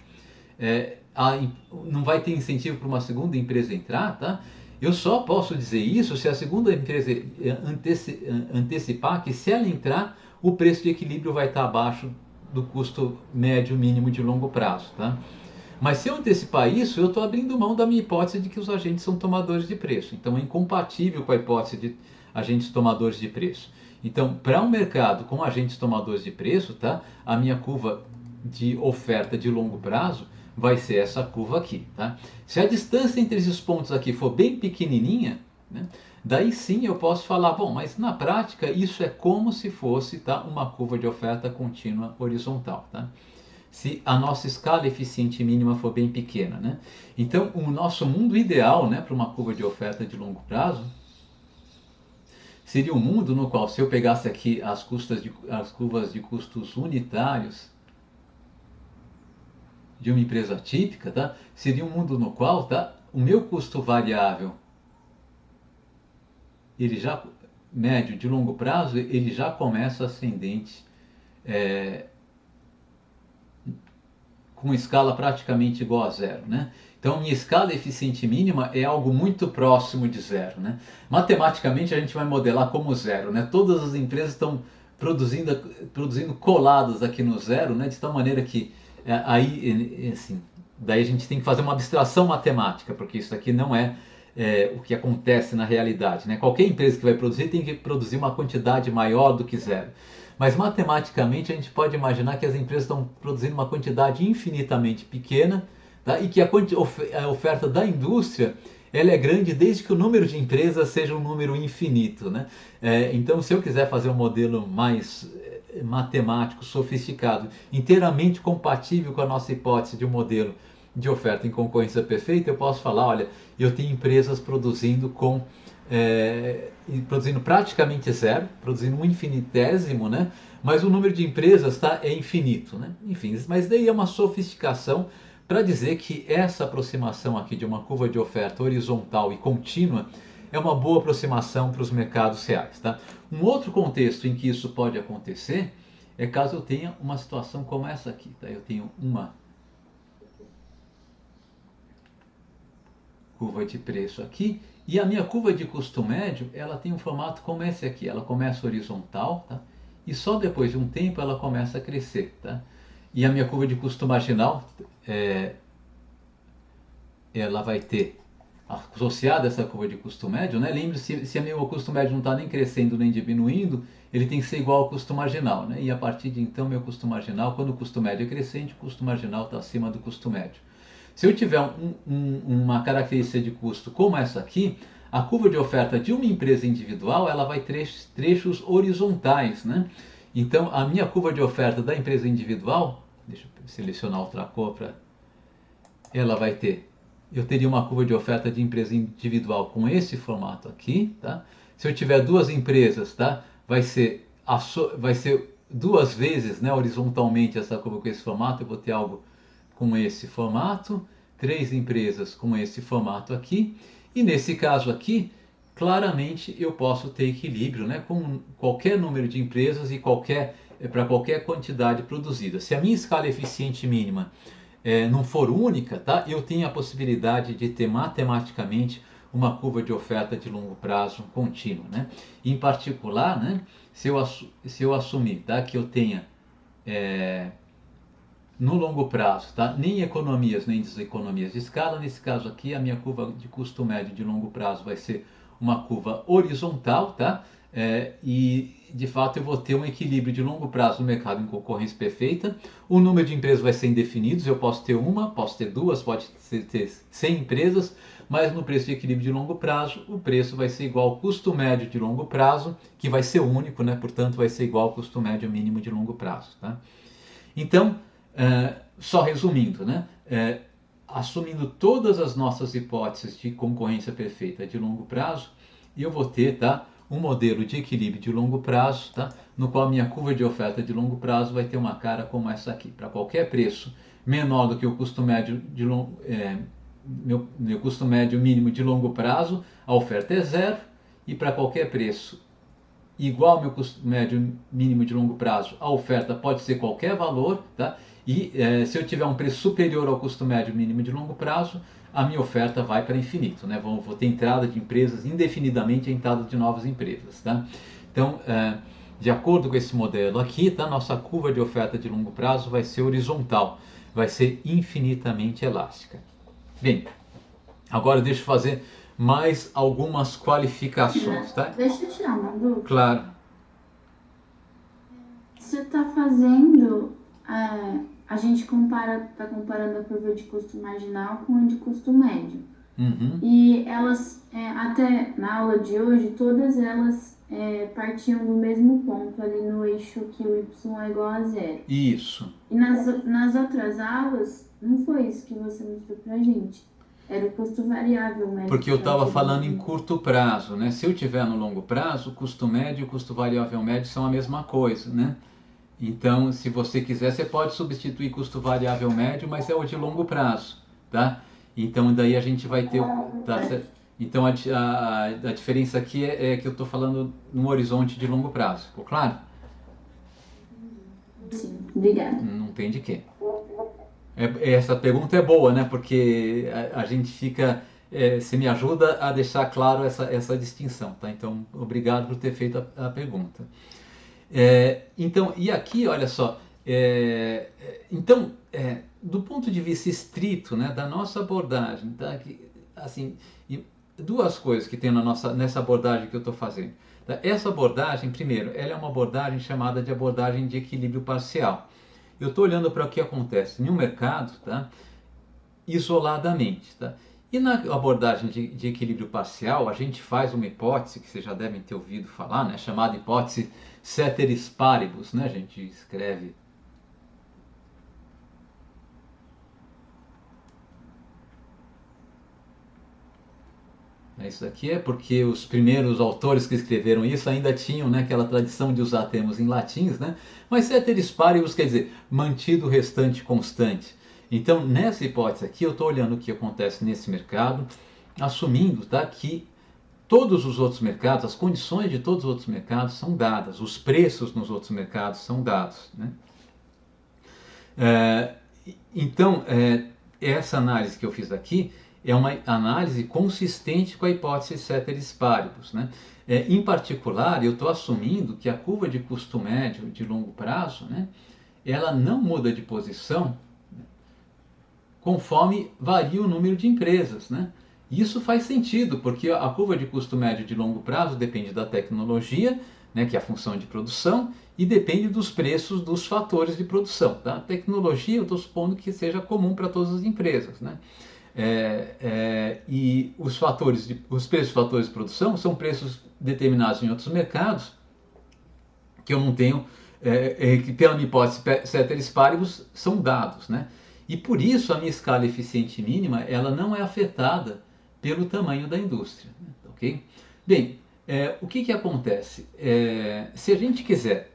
não vai ter incentivo para uma segunda empresa entrar, tá? Eu só posso dizer isso se a segunda empresa antecipar que se ela entrar, o preço de equilíbrio vai estar abaixo do custo médio mínimo de longo prazo, tá? Mas se eu antecipar isso, eu estou abrindo mão da minha hipótese de que os agentes são tomadores de preço. Então é incompatível com a hipótese de agentes tomadores de preço. Então, para um mercado com agentes tomadores de preço, tá? A minha curva de oferta de longo prazo vai ser essa curva aqui, tá? Se a distância entre esses pontos aqui for bem pequenininha, né? Daí sim eu posso falar, bom, mas na prática isso é como se fosse, tá, uma curva de oferta contínua horizontal, tá? Se a nossa escala eficiente mínima for bem pequena, né? Então, o nosso mundo ideal, né, para uma curva de oferta de longo prazo seria um mundo no qual, se eu pegasse aqui as curvas de custos unitários de uma empresa típica, tá? Seria um mundo no qual, tá, o meu custo variável, ele já médio de longo prazo, ele já começa ascendente, com escala praticamente igual a zero, né? Então, minha escala eficiente mínima é algo muito próximo de zero, né? Matematicamente, a gente vai modelar como zero, né? Todas as empresas estão produzindo coladas aqui no zero, né? De tal maneira que assim, daí a gente tem que fazer uma abstração matemática, porque isso aqui não é, o que acontece na realidade, né? Qualquer empresa que vai produzir tem que produzir uma quantidade maior do que zero. Mas matematicamente a gente pode imaginar que as empresas estão produzindo uma quantidade infinitamente pequena, tá? E que a oferta da indústria ela é grande desde que o número de empresas seja um número infinito, né? Então, se eu quiser fazer um modelo mais matemático, sofisticado, inteiramente compatível com a nossa hipótese de um modelo de oferta em concorrência perfeita, eu posso falar, olha, eu tenho empresas produzindo praticamente zero, produzindo um infinitésimo, né? Mas o número de empresas, tá, é infinito, né? Enfim, mas daí é uma sofisticação para dizer que essa aproximação aqui de uma curva de oferta horizontal e contínua é uma boa aproximação para os mercados reais, tá? Um outro contexto em que isso pode acontecer é caso eu tenha uma situação como essa aqui, tá? Eu tenho uma curva de preço aqui e a minha curva de custo médio ela tem um formato como esse aqui, ela começa horizontal, tá? E só depois de um tempo ela começa a crescer, tá? E a minha curva de custo marginal ela vai ter associada essa curva de custo médio, né? Lembre-se, se o meu custo médio não está nem crescendo nem diminuindo, ele tem que ser igual ao custo marginal, né? E a partir de então, meu custo marginal, quando o custo médio é crescente, o custo marginal está acima do custo médio. Se eu tiver uma característica de custo como essa aqui, a curva de oferta de uma empresa individual ela vai ter trechos horizontais, né? Então, a minha curva de oferta da empresa individual, deixa eu selecionar outra cor para ela vai ter, eu teria uma curva de oferta de empresa individual com esse formato aqui, tá? Se eu tiver duas empresas, tá? Vai ser duas vezes, né, horizontalmente essa curva com esse formato, eu vou ter algo com esse formato, três empresas com esse formato aqui, e nesse caso aqui, claramente eu posso ter equilíbrio, né, com qualquer número de empresas e para qualquer quantidade produzida. Se a minha escala eficiente mínima não for única, tá? Eu tenho a possibilidade de ter matematicamente uma curva de oferta de longo prazo contínua, né? Em particular, né, se eu assumir, tá, que eu tenha no longo prazo, tá, nem economias nem deseconomias de escala, nesse caso aqui a minha curva de custo médio de longo prazo vai ser uma curva horizontal, tá? E de fato eu vou ter um equilíbrio de longo prazo no mercado em concorrência perfeita. O número de empresas vai ser indefinido, eu posso ter uma, posso ter duas, pode ter 100 empresas, mas no preço de equilíbrio de longo prazo, o preço vai ser igual ao custo médio de longo prazo, que vai ser único, né? Portanto, vai ser igual ao custo médio mínimo de longo prazo, tá? Então, só resumindo, né? Assumindo todas as nossas hipóteses de concorrência perfeita de longo prazo, eu vou ter, tá, um modelo de equilíbrio de longo prazo, tá, no qual a minha curva de oferta de longo prazo vai ter uma cara como essa aqui. Para qualquer preço menor do que o custo médio meu custo médio mínimo de longo prazo, a oferta é zero, e para qualquer preço igual ao meu custo médio mínimo de longo prazo, a oferta pode ser qualquer valor, tá? E se eu tiver um preço superior ao custo médio mínimo de longo prazo, a minha oferta vai para infinito, né? Vou ter entrada de empresas indefinidamente, a entrada de novas empresas, tá? Então, de acordo com esse modelo aqui, tá? Nossa curva de oferta de longo prazo vai ser horizontal, vai ser infinitamente elástica. Bem, agora deixa eu fazer mais algumas qualificações, tá? Deixa eu tirar uma dúvida. Claro. Você está fazendo, a gente está comparando a curva de custo marginal com a de custo médio. Uhum. E elas, até na aula de hoje, todas elas partiam do mesmo ponto, ali no eixo que o y é igual a zero. Isso. E nas outras aulas, não foi isso que você mostrou pra gente. Era o custo variável médio. Porque eu estava falando em né? curto prazo, né? Se eu tiver no longo prazo, o custo médio e o custo variável médio são a mesma coisa, né? Então, se você quiser, você pode substituir custo variável médio, mas é o de longo prazo, tá? Então, daí a gente vai ter... Tá, então, a diferença aqui é que eu estou falando num horizonte de longo prazo, ficou claro? Sim, obrigada. Não tem de quê. Essa pergunta é boa, né? Porque a gente fica... você me ajuda a deixar claro essa distinção, tá? Então, obrigado por ter feito a pergunta. Então, e aqui, olha só, então, do ponto de vista estrito, né, da nossa abordagem, tá, assim, duas coisas que tem nessa abordagem que eu estou fazendo. Tá? Essa abordagem, primeiro, ela é uma abordagem chamada de abordagem de equilíbrio parcial. Eu estou olhando para o que acontece em um mercado, tá, isoladamente. Tá? E na abordagem de equilíbrio parcial, a gente faz uma hipótese, que vocês já devem ter ouvido falar, né, chamada hipótese ceteris paribus, né, a gente escreve. Isso aqui é porque os primeiros autores que escreveram isso ainda tinham, né, aquela tradição de usar termos em latins, né? Mas ceteris paribus quer dizer mantido o restante constante. Então, nessa hipótese aqui, eu estou olhando o que acontece nesse mercado, assumindo, tá, que todos os outros mercados, as condições de todos os outros mercados são dadas, os preços nos outros mercados são dados, né? Então, essa análise que eu fiz aqui é uma análise consistente com a hipótese ceteris paribus, né? Em particular, eu estou assumindo que a curva de custo médio de longo prazo, né, ela não muda de posição, né, conforme varia o número de empresas, né? Isso faz sentido, porque a curva de custo médio de longo prazo depende da tecnologia, né, que é a função de produção, e depende dos preços dos fatores de produção. Tá? A tecnologia, eu estou supondo que seja comum para todas as empresas. Né? E os preços de fatores de produção são preços determinados em outros mercados, que eu não tenho, que pela minha hipótese ceteris paribus, são dados. Né? E por isso a minha escala eficiente mínima ela não é afetada pelo tamanho da indústria. Okay? Bem, o que acontece? Se a gente quiser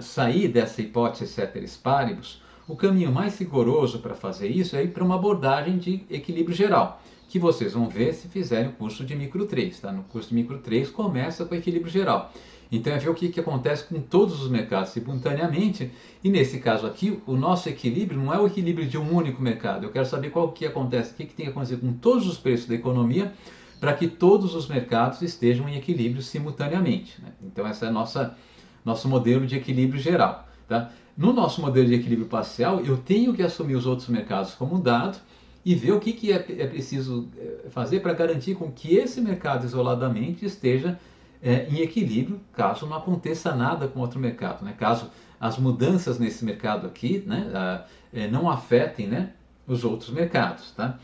sair dessa hipótese ceteris paribus, o caminho mais rigoroso para fazer isso é ir para uma abordagem de equilíbrio geral, que vocês vão ver se fizerem o curso de micro 3. Tá? No curso de micro 3 começa com equilíbrio geral. Então é ver o que acontece com todos os mercados simultaneamente, e nesse caso aqui, o nosso equilíbrio não é o equilíbrio de um único mercado. Eu quero saber qual que acontece, o que tem que acontecer com todos os preços da economia para que todos os mercados estejam em equilíbrio simultaneamente. Né? Então esse é nosso modelo de equilíbrio geral. Tá? No nosso modelo de equilíbrio parcial, eu tenho que assumir os outros mercados como dado e ver o que é preciso fazer para garantir com que esse mercado isoladamente esteja em equilíbrio, caso não aconteça nada com outro mercado, né? Caso as mudanças nesse mercado aqui, né, não afetem, né, os outros mercados. Tá?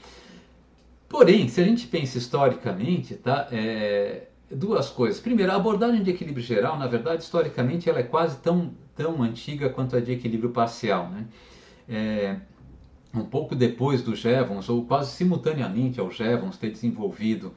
Porém, se a gente pensa historicamente, tá, duas coisas. Primeiro, a abordagem de equilíbrio geral, na verdade, historicamente, ela é quase tão antiga quanto a de equilíbrio parcial. Né? Um pouco depois do Jevons, ou quase simultaneamente ao Jevons ter desenvolvido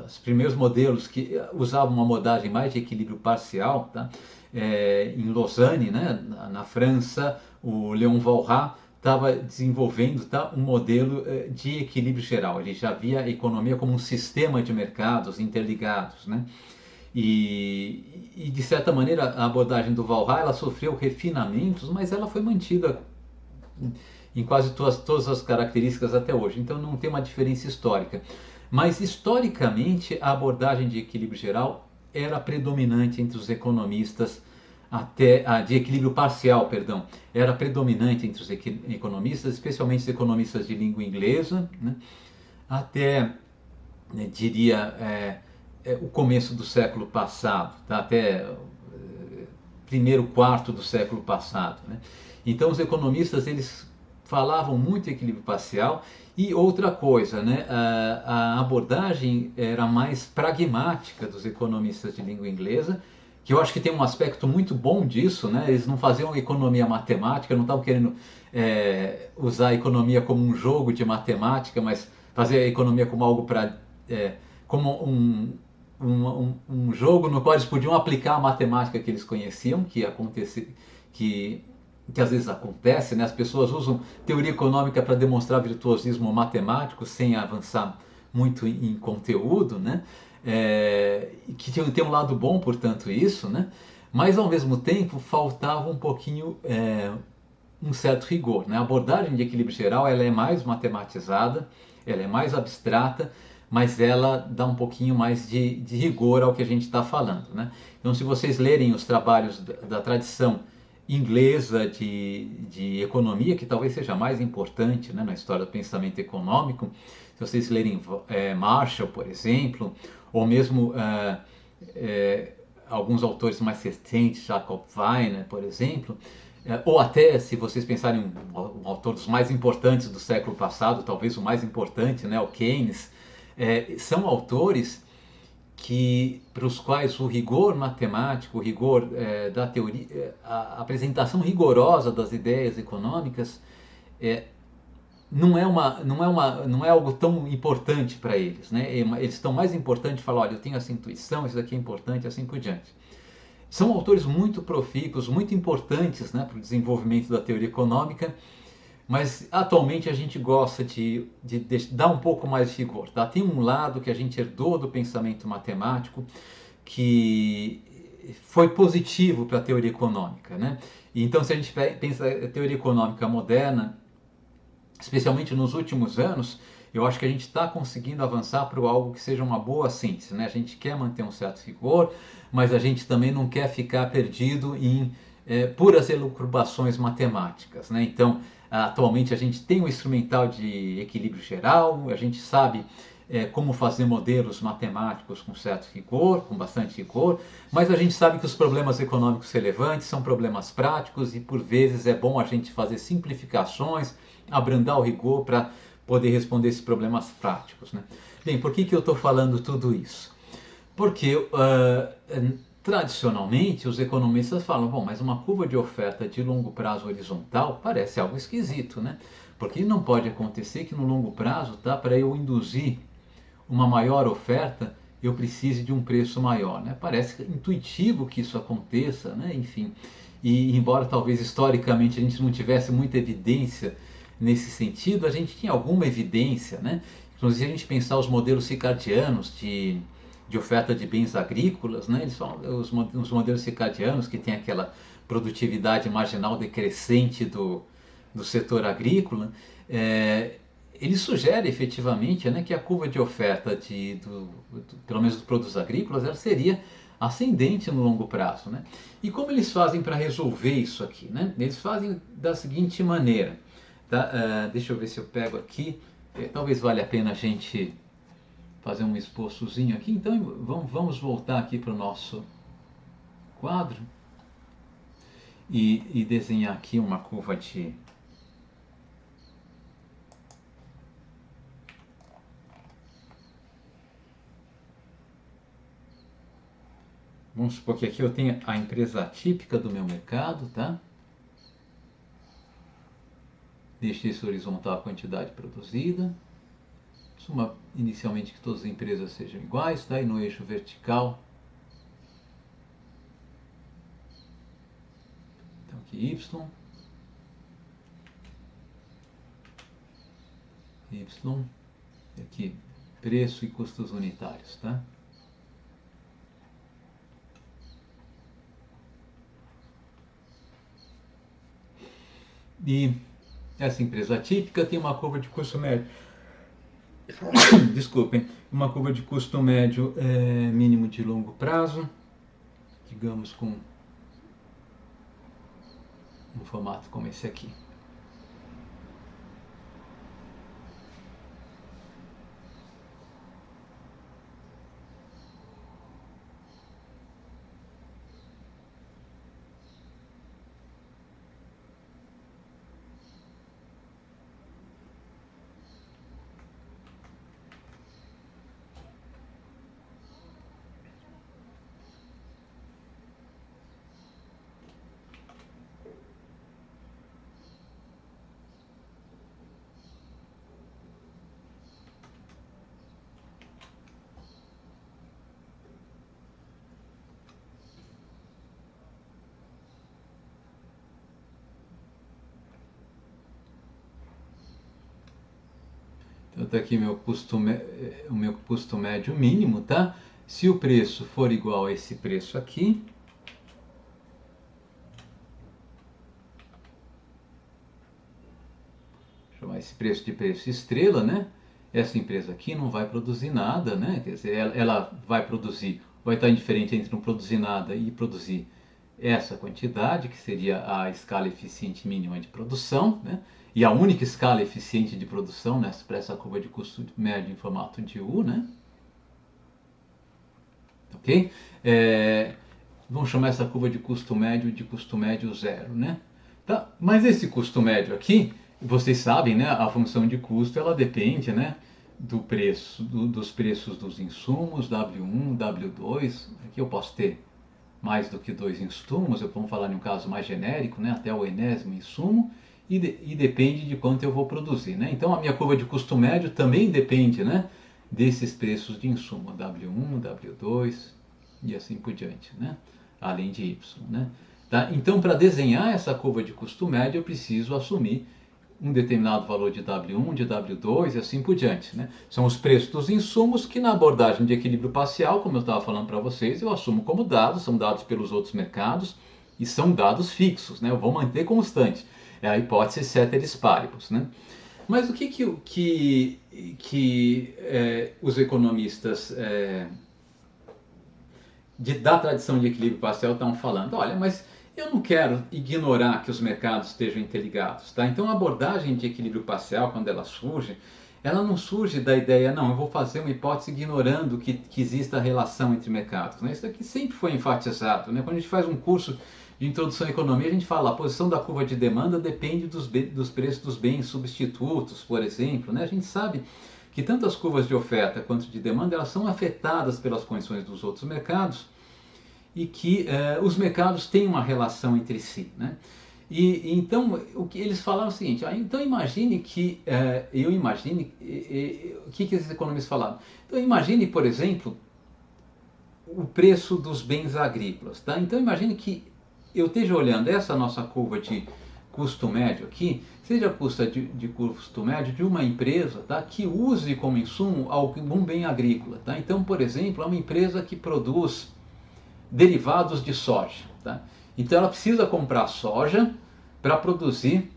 os primeiros modelos que usavam uma abordagem mais de equilíbrio parcial, tá? Em Lausanne, né, na França, o Léon Walras estava desenvolvendo, tá, um modelo de equilíbrio geral. Ele já via a economia como um sistema de mercados interligados. Né? E de certa maneira a abordagem do Valra ela sofreu refinamentos, mas ela foi mantida em quase todas as características até hoje. Então não tem uma diferença histórica. Mas historicamente a abordagem de equilíbrio geral era predominante entre os economistas de equilíbrio parcial, perdão, era predominante entre os economistas, especialmente os economistas de língua inglesa, né, até diria o começo do século passado, tá? Até primeiro quarto do século passado. Né? Então os economistas eles falavam muito em equilíbrio parcial e outra coisa, né? A abordagem era mais pragmática dos economistas de língua inglesa, que eu acho que tem um aspecto muito bom disso, né? Eles não faziam economia matemática, não estavam querendo usar a economia como um jogo de matemática, mas fazer a economia como algo para como um jogo no qual eles podiam aplicar a matemática que eles conheciam, que às vezes acontece, né? As pessoas usam teoria econômica para demonstrar virtuosismo matemático sem avançar muito em conteúdo, né? Que tem um lado bom, portanto, isso, né? Mas ao mesmo tempo faltava um pouquinho um certo rigor, né? A abordagem de equilíbrio geral ela é mais matematizada, ela é mais abstrata, mas ela dá um pouquinho mais de rigor ao que a gente está falando, né? Então, se vocês lerem os trabalhos da tradição inglesa de economia, que talvez seja mais importante, né, na história do pensamento econômico, se vocês lerem Marshall, por exemplo, ou mesmo alguns autores mais recentes, Jacob Weiner, por exemplo, ou até se vocês pensarem um autor dos mais importantes do século passado, talvez o mais importante, né, o Keynes, são autores para os quais o rigor matemático, o rigor da teoria, a apresentação rigorosa das ideias econômicas não é algo tão importante para eles, né? Eles estão mais importantes de falar, olha, eu tenho essa intuição, isso daqui é importante, assim por diante. São autores muito profícuos, muito importantes, né, para o desenvolvimento da teoria econômica, mas atualmente a gente gosta de dar um pouco mais de rigor. Tá? Tem um lado que a gente herdou do pensamento matemático que foi positivo para a teoria econômica. Né? E então, se a gente pensa a teoria econômica moderna, especialmente nos últimos anos, eu acho que a gente está conseguindo avançar para algo que seja uma boa síntese. Né? A gente quer manter um certo rigor, mas a gente também não quer ficar perdido em puras elucubrações matemáticas. Né? Então, atualmente a gente tem um instrumental de equilíbrio geral, a gente sabe como fazer modelos matemáticos com certo rigor, com bastante rigor, mas a gente sabe que os problemas econômicos relevantes são problemas práticos e por vezes é bom a gente fazer simplificações, abrandar o rigor para poder responder esses problemas práticos. Né? Bem, por que eu estou falando tudo isso? Porque tradicionalmente os economistas falam, bom, mas uma curva de oferta de longo prazo horizontal parece algo esquisito, né? Porque não pode acontecer que no longo prazo, tá, para eu induzir uma maior oferta, eu precise de um preço maior, né? Parece intuitivo que isso aconteça, né? Enfim, e embora talvez historicamente a gente não tivesse muita evidência nesse sentido, a gente tinha alguma evidência, né? Inclusive a gente pensar os modelos circadianos de oferta de bens agrícolas, né? Eles falam, os modelos circadianos que tem aquela produtividade marginal decrescente do setor agrícola, ele sugere efetivamente, né, que a curva de oferta pelo menos dos produtos agrícolas, ela seria ascendente no longo prazo. Né? E como eles fazem para resolver isso aqui? Né? Eles fazem da seguinte maneira. Tá? Deixa eu ver se eu pego aqui. Talvez valha a pena a gente fazer um esboçozinho aqui. Então vamos voltar aqui para o nosso quadro e desenhar aqui uma curva de... Vamos supor que aqui eu tenho a empresa típica do meu mercado, tá? Deixe esse horizontal a quantidade produzida. Suma inicialmente que todas as empresas sejam iguais, tá? E no eixo vertical, então aqui Y, Y, e aqui preço e custos unitários, tá? E essa empresa típica tem uma curva de custo médio, desculpem, uma curva de custo médio mínimo de longo prazo, digamos com um formato como esse aqui. Então está aqui o meu custo médio mínimo, tá? Se o preço for igual a esse preço aqui, chamar esse preço de preço estrela, né? Essa empresa aqui não vai produzir nada, né? Quer dizer, ela vai produzir, vai estar indiferente entre não produzir nada e produzir essa quantidade, que seria a escala eficiente mínima de produção, né? E a única escala eficiente de produção, né, para essa curva de custo médio em formato de U, né? Ok? Vamos chamar essa curva de custo médio zero, né? Tá? Mas esse custo médio aqui, vocês sabem, né? A função de custo ela depende, né? Do preço, dos preços dos insumos, W1, W2. Aqui eu posso ter mais do que dois insumos, vamos falar em um caso mais genérico, né? Até o enésimo insumo. E depende de quanto eu vou produzir, né? Então a minha curva de custo médio também depende, né, desses preços de insumo, W1, W2 e assim por diante, né? Além de Y, né? Tá? Então para desenhar essa curva de custo médio eu preciso assumir um determinado valor de W1, de W2 e assim por diante, né? São os preços dos insumos que na abordagem de equilíbrio parcial, como eu estava falando para vocês, eu assumo como dados, são dados pelos outros mercados e são dados fixos, né? Eu vou manter constante. É a hipótese ceteris paribus, né? Mas o que os economistas da tradição de equilíbrio parcial estão falando? Olha, mas eu não quero ignorar que os mercados estejam interligados, tá? Então a abordagem de equilíbrio parcial, quando ela surge, ela não surge da ideia, não, eu vou fazer uma hipótese ignorando que exista relação entre mercados, né? Isso aqui sempre foi enfatizado, né? Quando a gente faz um curso de introdução à economia, a gente fala a posição da curva de demanda depende dos preços dos bens substitutos, por exemplo, né? A gente sabe que tanto as curvas de oferta quanto de demanda elas são afetadas pelas condições dos outros mercados e que os mercados têm uma relação entre si, né? E então o que eles falaram é o seguinte: então imagine que o que esses economistas falaram? Então imagine, por exemplo, o preço dos bens agrícolas, tá? Então imagine que eu esteja olhando essa nossa curva de custo médio aqui, seja a custa de custo médio de uma empresa, tá, que use como insumo algum bem agrícola, tá? Então, por exemplo, é uma empresa que produz derivados de soja, tá? Então ela precisa comprar soja para produzir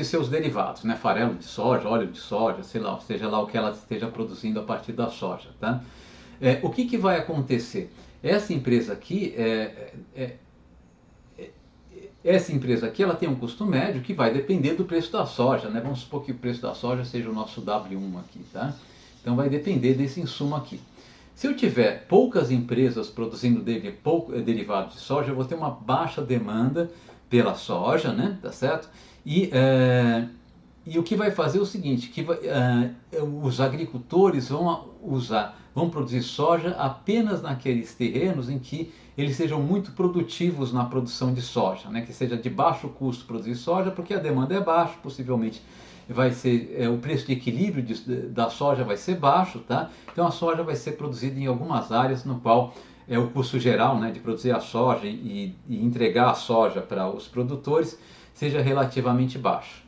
seus derivados, né? Farelo de soja, óleo de soja, sei lá, seja lá o que ela esteja produzindo a partir da soja, tá? O que vai acontecer? Essa empresa aqui ela tem um custo médio que vai depender do preço da soja, né? Vamos supor que o preço da soja seja o nosso W1 aqui, tá? Então vai depender desse insumo aqui. Se eu tiver poucas empresas produzindo derivados de soja, eu vou ter uma baixa demanda pela soja, né? Tá certo? E o que vai fazer é o seguinte, os agricultores vão produzir soja apenas naqueles terrenos em que eles sejam muito produtivos na produção de soja, né? Que seja de baixo custo produzir soja, porque a demanda é baixa, possivelmente vai ser o preço de equilíbrio da soja vai ser baixo, tá? Então a soja vai ser produzida em algumas áreas no qual o custo geral, né, de produzir a soja e entregar a soja para os produtores seja relativamente baixo.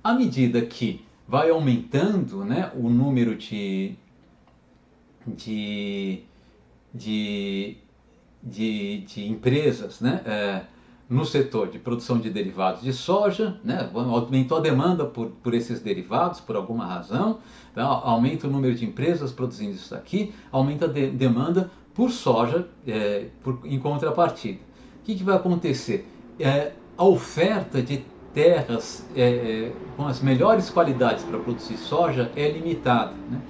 À medida que vai aumentando, né, o número de empresas, né, no setor de produção de derivados de soja, né? Aumentou a demanda por esses derivados por alguma razão, tá? Aumenta o número de empresas produzindo isso aqui, aumenta a demanda por soja em contrapartida. O que vai acontecer? A oferta de terras com as melhores qualidades para produzir soja é limitada, né?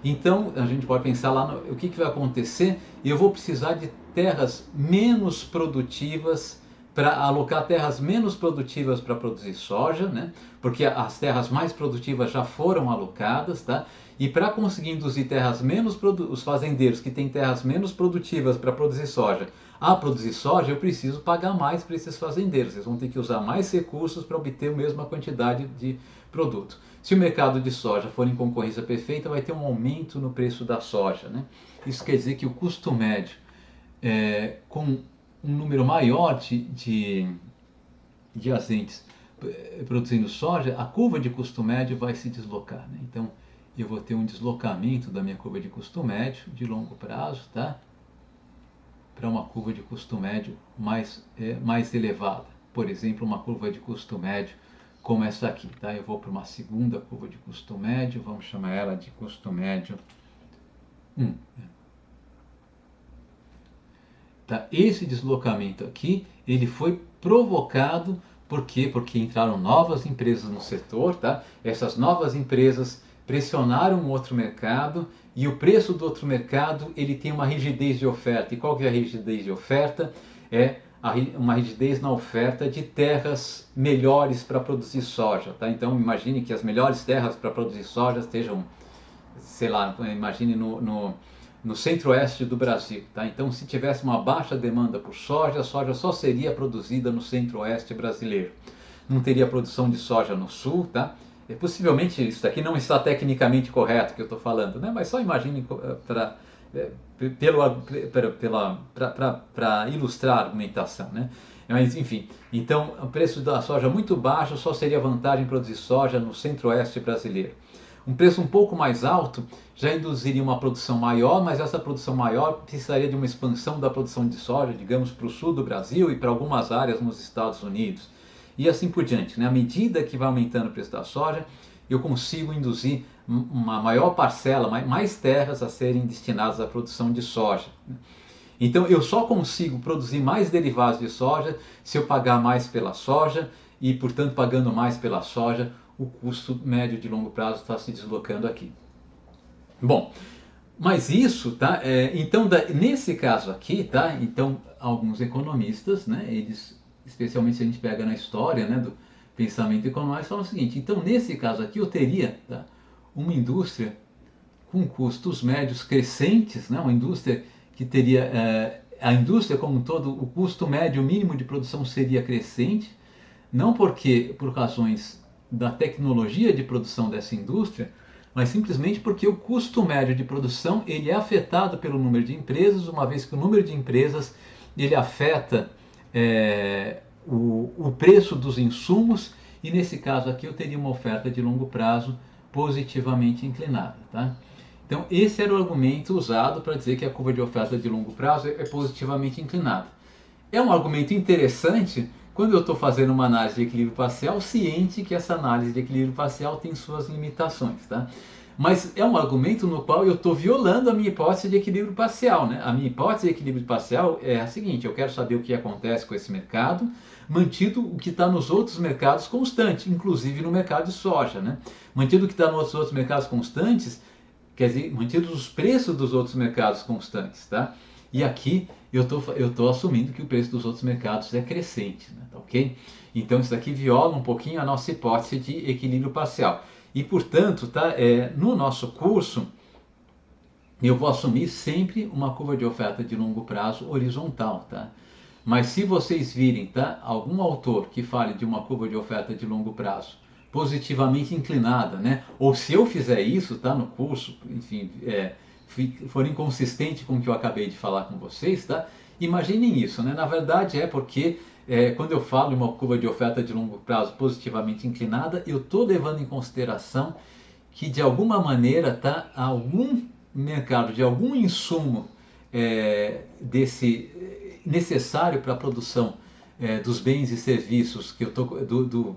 Então a gente pode pensar lá no o que vai acontecer. Eu vou precisar de terras menos produtivas, para alocar terras menos produtivas para produzir soja, né? Porque as terras mais produtivas já foram alocadas, tá? E para conseguir induzir terras menos os fazendeiros que têm terras menos produtivas para produzir soja a produzir soja, eu preciso pagar mais para esses fazendeiros. Eles vão ter que usar mais recursos para obter a mesma quantidade de produto. Se o mercado de soja for em concorrência perfeita, vai ter um aumento no preço da soja, né? Isso quer dizer que o custo médio com um número maior de agentes produzindo soja, a curva de custo médio vai se deslocar, né? Então eu vou ter um deslocamento da minha curva de custo médio de longo prazo, tá? Para uma curva de custo médio mais elevada. Por exemplo, uma curva de custo médio como essa aqui, tá? Eu vou para uma segunda curva de custo médio, vamos chamar ela de custo médio 1. Tá? Esse deslocamento aqui, ele foi provocado por quê? Porque entraram novas empresas no setor, tá? Essas novas empresas pressionaram um outro mercado e o preço do outro mercado ele tem uma rigidez de oferta. E qual que é a rigidez de oferta? É uma rigidez na oferta de terras melhores para produzir soja, tá? Então imagine que as melhores terras para produzir soja estejam, sei lá, imagine no centro-oeste do Brasil, tá? Então se tivesse uma baixa demanda por soja, a soja só seria produzida no centro-oeste brasileiro. Não teria produção de soja no sul, tá? Possivelmente isso aqui não está tecnicamente correto que eu estou falando, né? Mas só imagine para ilustrar a argumentação, né? Mas enfim, então o preço da soja muito baixo só seria vantagem produzir soja no centro-oeste brasileiro. Um preço um pouco mais alto já induziria uma produção maior, mas essa produção maior precisaria de uma expansão da produção de soja, digamos, para o sul do Brasil e para algumas áreas nos Estados Unidos. E assim por diante, né? À medida que vai aumentando o preço da soja, eu consigo induzir uma maior parcela, mais terras a serem destinadas à produção de soja. Então eu só consigo produzir mais derivados de soja se eu pagar mais pela soja e, portanto, pagando mais pela soja, o custo médio de longo prazo está se deslocando aqui. Bom, mas isso, tá? Então, nesse caso aqui, tá? Então, alguns economistas, né? Eles, especialmente se a gente pega na história, né? Do pensamento econômico, falam o seguinte: então, nesse caso aqui, eu teria, tá? Uma indústria com custos médios crescentes, né? Uma indústria que teria a indústria como um todo, o custo médio mínimo de produção seria crescente, não porque por razões da tecnologia de produção dessa indústria, mas simplesmente porque o custo médio de produção ele é afetado pelo número de empresas, uma vez que o número de empresas ele afeta o preço dos insumos, e nesse caso aqui eu teria uma oferta de longo prazo positivamente inclinada, tá? Então esse era o argumento usado para dizer que a curva de oferta de longo prazo é positivamente inclinada. É um argumento interessante quando eu estou fazendo uma análise de equilíbrio parcial, ciente que essa análise de equilíbrio parcial tem suas limitações, tá? Mas é um argumento no qual eu estou violando a minha hipótese de equilíbrio parcial, né? A minha hipótese de equilíbrio parcial é a seguinte: eu quero saber o que acontece com esse mercado, mantido o que está nos outros mercados constante, inclusive no mercado de soja, né? Mantido o que está nos outros mercados constantes, quer dizer, mantidos os preços dos outros mercados constantes, tá? E aqui eu estou assumindo que o preço dos outros mercados é crescente, né? Tá, ok? Então isso aqui viola um pouquinho a nossa hipótese de equilíbrio parcial. E portanto, tá, no nosso curso, eu vou assumir sempre uma curva de oferta de longo prazo horizontal, tá? Mas se vocês virem, tá, algum autor que fale de uma curva de oferta de longo prazo positivamente inclinada, né? Ou se eu fizer isso, tá, no curso, enfim, for inconsistente com o que eu acabei de falar com vocês, tá? Imaginem isso, né? Na verdade é porque quando eu falo em uma curva de oferta de longo prazo positivamente inclinada, eu estou levando em consideração que de alguma maneira, tá, algum mercado de algum insumo desse necessário para a produção dos bens e serviços que eu estou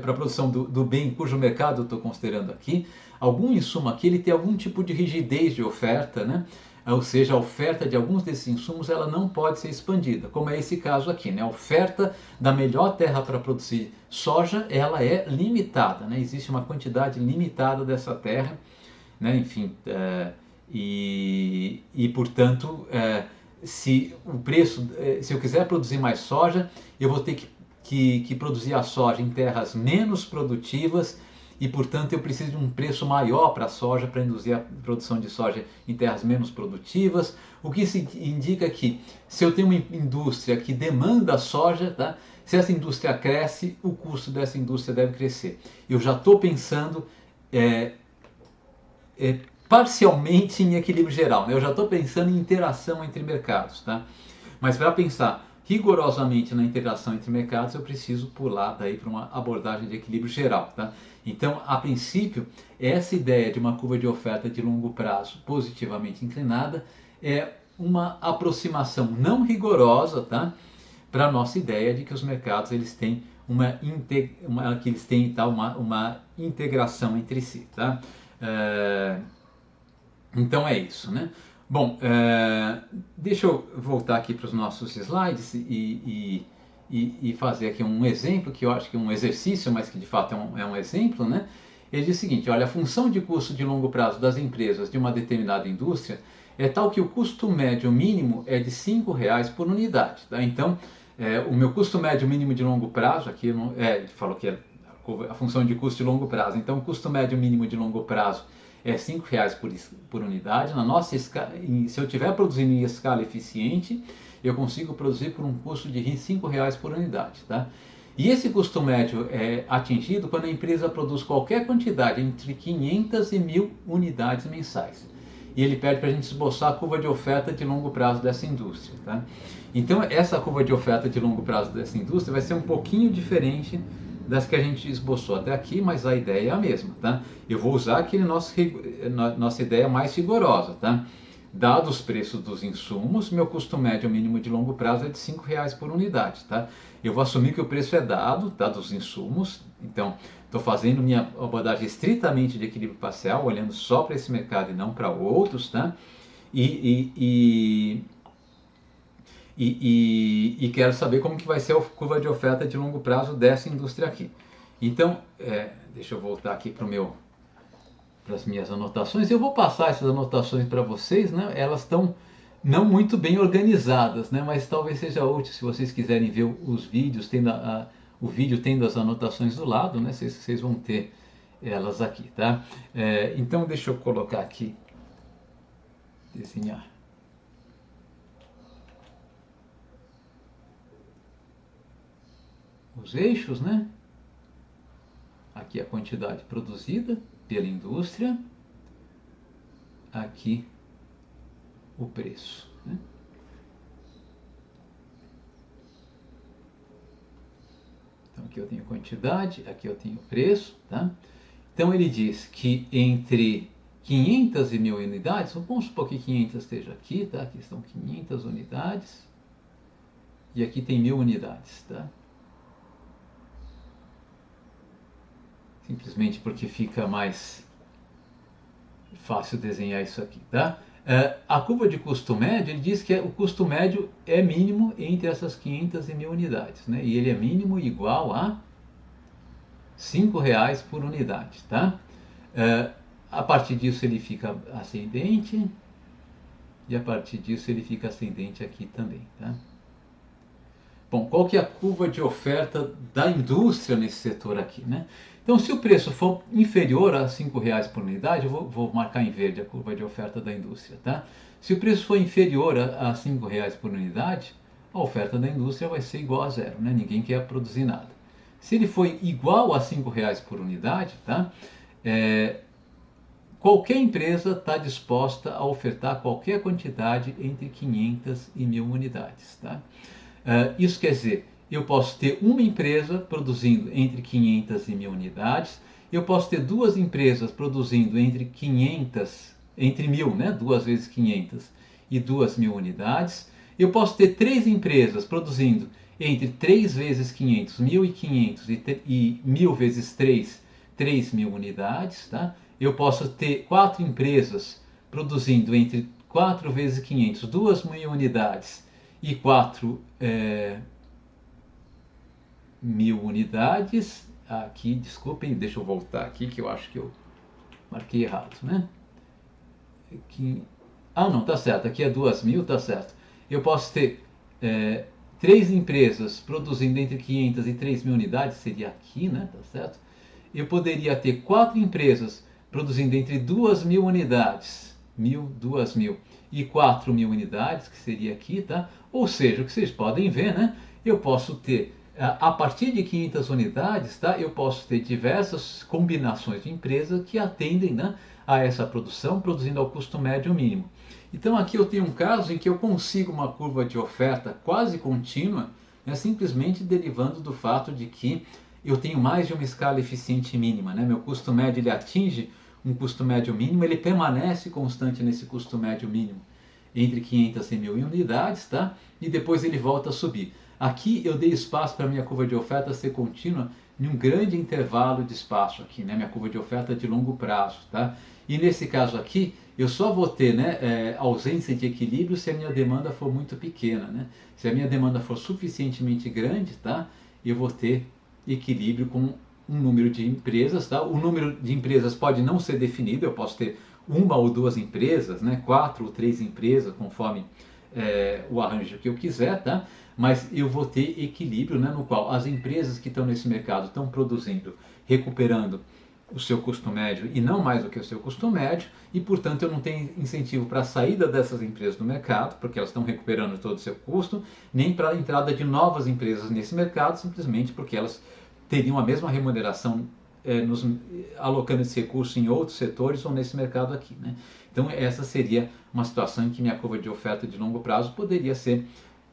para a produção do bem cujo mercado eu estou considerando aqui, algum insumo aqui ele tem algum tipo de rigidez de oferta, né? Ou seja, a oferta de alguns desses insumos ela não pode ser expandida, como é esse caso aqui, né? A oferta da melhor terra para produzir soja, ela é limitada, né? Existe uma quantidade limitada dessa terra, né? Enfim, portanto, se o preço, se eu quiser produzir mais soja, eu vou ter que produzir a soja em terras menos produtivas e, portanto, eu preciso de um preço maior para a soja, para induzir a produção de soja em terras menos produtivas, o que indica que se eu tenho uma indústria que demanda soja, tá? Se essa indústria cresce, o custo dessa indústria deve crescer. Eu já estou pensando parcialmente em equilíbrio geral, né? Eu já estou pensando em interação entre mercados, tá? Mas para pensar rigorosamente na interação entre mercados, eu preciso pular daí para uma abordagem de equilíbrio geral, tá? Então, a princípio, essa ideia de uma curva de oferta de longo prazo positivamente inclinada é uma aproximação não rigorosa, tá? Para a nossa ideia de que os mercados eles têm uma integração entre si, tá? Então é isso, né? Bom, deixa eu voltar aqui para os nossos slides e fazer aqui um exemplo, que eu acho que é um exercício, mas que de fato é um exemplo, né? Ele diz o seguinte, olha, a função de custo de longo prazo das empresas de uma determinada indústria é tal que o custo médio mínimo é de R$ 5 por unidade, tá? Então, o meu custo médio mínimo de longo prazo, aqui ele falou que é a função de custo de longo prazo, então o custo médio mínimo de longo prazo é R$ 5 por unidade. Na nossa escala, se eu estiver produzindo em escala eficiente, eu consigo produzir por um custo de R$ 5 por unidade, tá? E esse custo médio é atingido quando a empresa produz qualquer quantidade entre 500 e 1.000 unidades mensais. E ele pede para a gente esboçar a curva de oferta de longo prazo dessa indústria, tá? Então essa curva de oferta de longo prazo dessa indústria vai ser um pouquinho diferente das que a gente esboçou até aqui, mas a ideia é a mesma, tá? Eu vou usar aquele nossa ideia mais rigorosa, tá? Dados os preços dos insumos, meu custo médio mínimo de longo prazo é de R$ 5 por unidade, tá? Eu vou assumir que o preço é dado, dos insumos, então estou fazendo minha abordagem estritamente de equilíbrio parcial, olhando só para esse mercado e não para outros, tá? E quero saber como que vai ser a curva de oferta de longo prazo dessa indústria aqui. Então, deixa eu voltar aqui para as minhas anotações. Eu vou passar essas anotações para vocês, né? Elas estão não muito bem organizadas, né? Mas talvez seja útil se vocês quiserem ver os vídeos, o vídeo tendo as anotações do lado, né? Vocês vão ter elas aqui, tá? Então, deixa eu colocar aqui, desenhar. Os eixos, né? Aqui a quantidade produzida pela indústria, aqui o preço, né? Então aqui eu tenho quantidade, aqui eu tenho preço, tá? Então ele diz que entre 500 e 1.000 unidades, vamos supor que 500 esteja aqui, tá? Aqui estão 500 unidades e aqui tem 1.000 unidades, tá? Simplesmente porque fica mais fácil desenhar isso aqui, tá? A curva de custo médio, ele diz que o custo médio é mínimo entre essas 500 e 1.000 unidades, né? E ele é mínimo igual a R$ 5 por unidade, tá? A partir disso ele fica ascendente e a partir disso ele fica ascendente aqui também, tá? Bom, qual que é a curva de oferta da indústria nesse setor aqui, né? Então, se o preço for inferior a R$ 5 por unidade, eu vou marcar em verde a curva de oferta da indústria, tá? Se o preço for inferior a R$ 5 por unidade, a oferta da indústria vai ser igual a zero, né? Ninguém quer produzir nada. Se ele for igual a R$ 5 por unidade, tá? Qualquer empresa está disposta a ofertar qualquer quantidade entre 500 e 1.000 unidades, tá? Isso quer dizer, eu posso ter uma empresa produzindo entre 500 e 1.000 unidades, eu posso ter duas empresas produzindo entre 1.000, né, 2 vezes 500 e 2.000 unidades, eu posso ter três empresas produzindo entre 3 vezes 500, 1.500 e 1.000 vezes 3, 3.000 unidades. Tá? Eu posso ter 4 empresas produzindo entre 4 vezes 500, 2.000 unidades e 4 mil unidades. Aqui, desculpem, deixa eu voltar aqui que eu acho que eu marquei errado, né? Aqui, não, tá certo, aqui é 2.000, tá certo. Eu posso ter 3 empresas produzindo entre 500 e 3.000 unidades, seria aqui, né? Tá certo? Eu poderia ter 4 empresas produzindo entre 2.000 unidades, 1.000, 2.000 e 4.000 unidades, que seria aqui, tá? Ou seja, o que vocês podem ver, né? Eu posso ter, a partir de 500 unidades, tá? Eu posso ter diversas combinações de empresas que atendem, né, a essa produção, produzindo ao custo médio mínimo. Então aqui eu tenho um caso em que eu consigo uma curva de oferta quase contínua, né, simplesmente derivando do fato de que eu tenho mais de uma escala eficiente mínima, né? Meu custo médio ele atinge um custo médio mínimo, ele permanece constante nesse custo médio mínimo entre 500 e 1.000 unidades, tá? E depois ele volta a subir. Aqui eu dei espaço para a minha curva de oferta ser contínua em um grande intervalo de espaço aqui, né? Minha curva de oferta de longo prazo, tá? E nesse caso aqui, eu só vou ter, né, ausência de equilíbrio se a minha demanda for muito pequena, né? Se a minha demanda for suficientemente grande, tá? Eu vou ter equilíbrio com um número de empresas, tá? O número de empresas pode não ser definido, eu posso ter 1 ou 2 empresas, né? 4 ou 3 empresas, conforme o arranjo que eu quiser, tá? Mas eu vou ter equilíbrio, né, no qual as empresas que estão nesse mercado estão produzindo, recuperando o seu custo médio e não mais do que o seu custo médio, e portanto eu não tenho incentivo para a saída dessas empresas do mercado, porque elas estão recuperando todo o seu custo, nem para a entrada de novas empresas nesse mercado, simplesmente porque elas teriam a mesma remuneração alocando esse recurso em outros setores ou nesse mercado aqui, né? Então essa seria uma situação em que minha curva de oferta de longo prazo poderia ser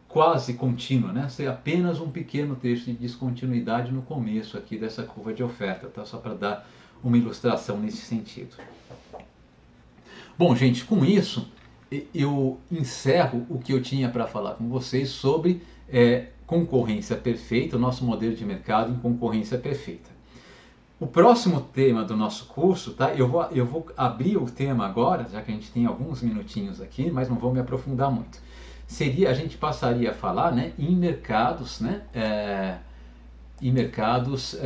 quase contínua, né? Ser apenas um pequeno trecho de descontinuidade no começo aqui dessa curva de oferta, tá? Só para dar uma ilustração nesse sentido. Bom, gente, com isso eu encerro o que eu tinha para falar com vocês sobre concorrência perfeita, o nosso modelo de mercado em concorrência perfeita. O próximo tema do nosso curso, tá? Eu vou abrir o tema agora, já que a gente tem alguns minutinhos aqui, mas não vou me aprofundar muito. A gente passaria a falar, né, em mercados, né, em mercados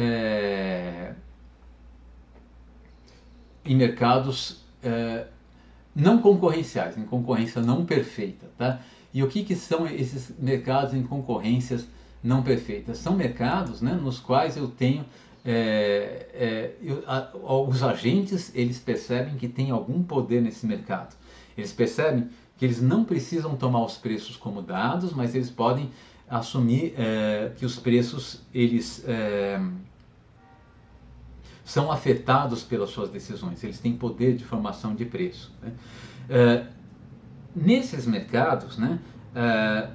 não concorrenciais, em concorrência não perfeita, tá? E o que são esses mercados em concorrências não perfeitas? São mercados, né, nos quais eu tenho os agentes, eles percebem que tem algum poder nesse mercado. Eles percebem que eles não precisam tomar os preços como dados, mas eles podem assumir que os preços eles são afetados pelas suas decisões, eles têm poder de formação de preço, né? Nesses mercados, né,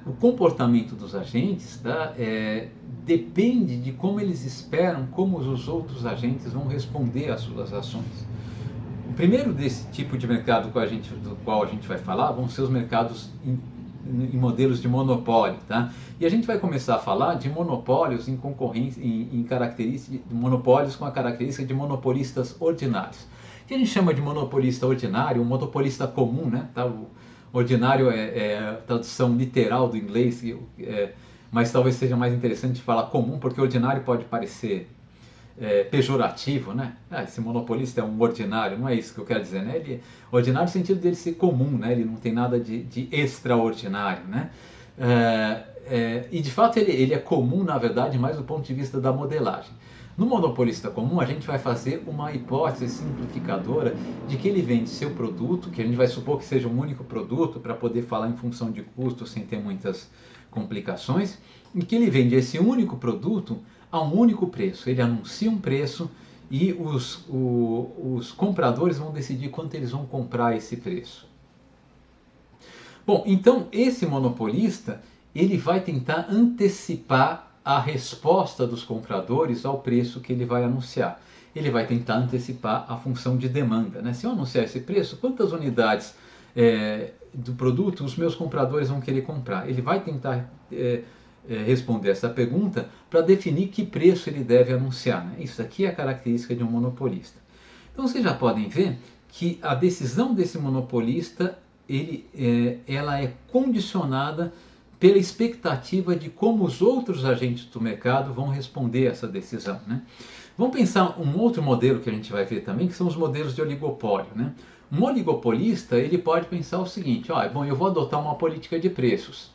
o comportamento dos agentes, tá, depende de como eles esperam, como os outros agentes vão responder às suas ações. O primeiro desse tipo de mercado do qual a gente vai falar vão ser os mercados em modelos de monopólio, tá? E a gente vai começar a falar de monopólios em concorrência, em características, monopólios com a característica de monopolistas ordinários. O que a gente chama de monopolista ordinário, um monopolista comum, né? Tá? O ordinário é a tradução literal do inglês, mas talvez seja mais interessante falar comum, porque ordinário pode parecer pejorativo, né? Esse monopolista é um ordinário, não é isso que eu quero dizer, né? Ordinário no sentido dele ser comum, né? Ele não tem nada de extraordinário, né? E de fato ele é comum, na verdade, mais do ponto de vista da modelagem. No monopolista comum, a gente vai fazer uma hipótese simplificadora de que ele vende seu produto, que a gente vai supor que seja um único produto, para poder falar em função de custo sem ter muitas complicações, e que ele vende esse único produto a um único preço. Ele anuncia um preço e os compradores vão decidir quanto eles vão comprar esse preço. Bom, então esse monopolista ele vai tentar antecipar a resposta dos compradores ao preço que ele vai anunciar. Ele vai tentar antecipar a função de demanda, né? Se eu anunciar esse preço, quantas unidades do produto os meus compradores vão querer comprar? Ele vai tentar responder essa pergunta para definir que preço ele deve anunciar, né? Isso aqui é a característica de um monopolista. Então vocês já podem ver que a decisão desse monopolista ela é condicionada pela expectativa de como os outros agentes do mercado vão responder a essa decisão, né? Vamos pensar um outro modelo que a gente vai ver também, que são os modelos de oligopólio, né? Um oligopolista, ele pode pensar o seguinte: bom, eu vou adotar uma política de preços,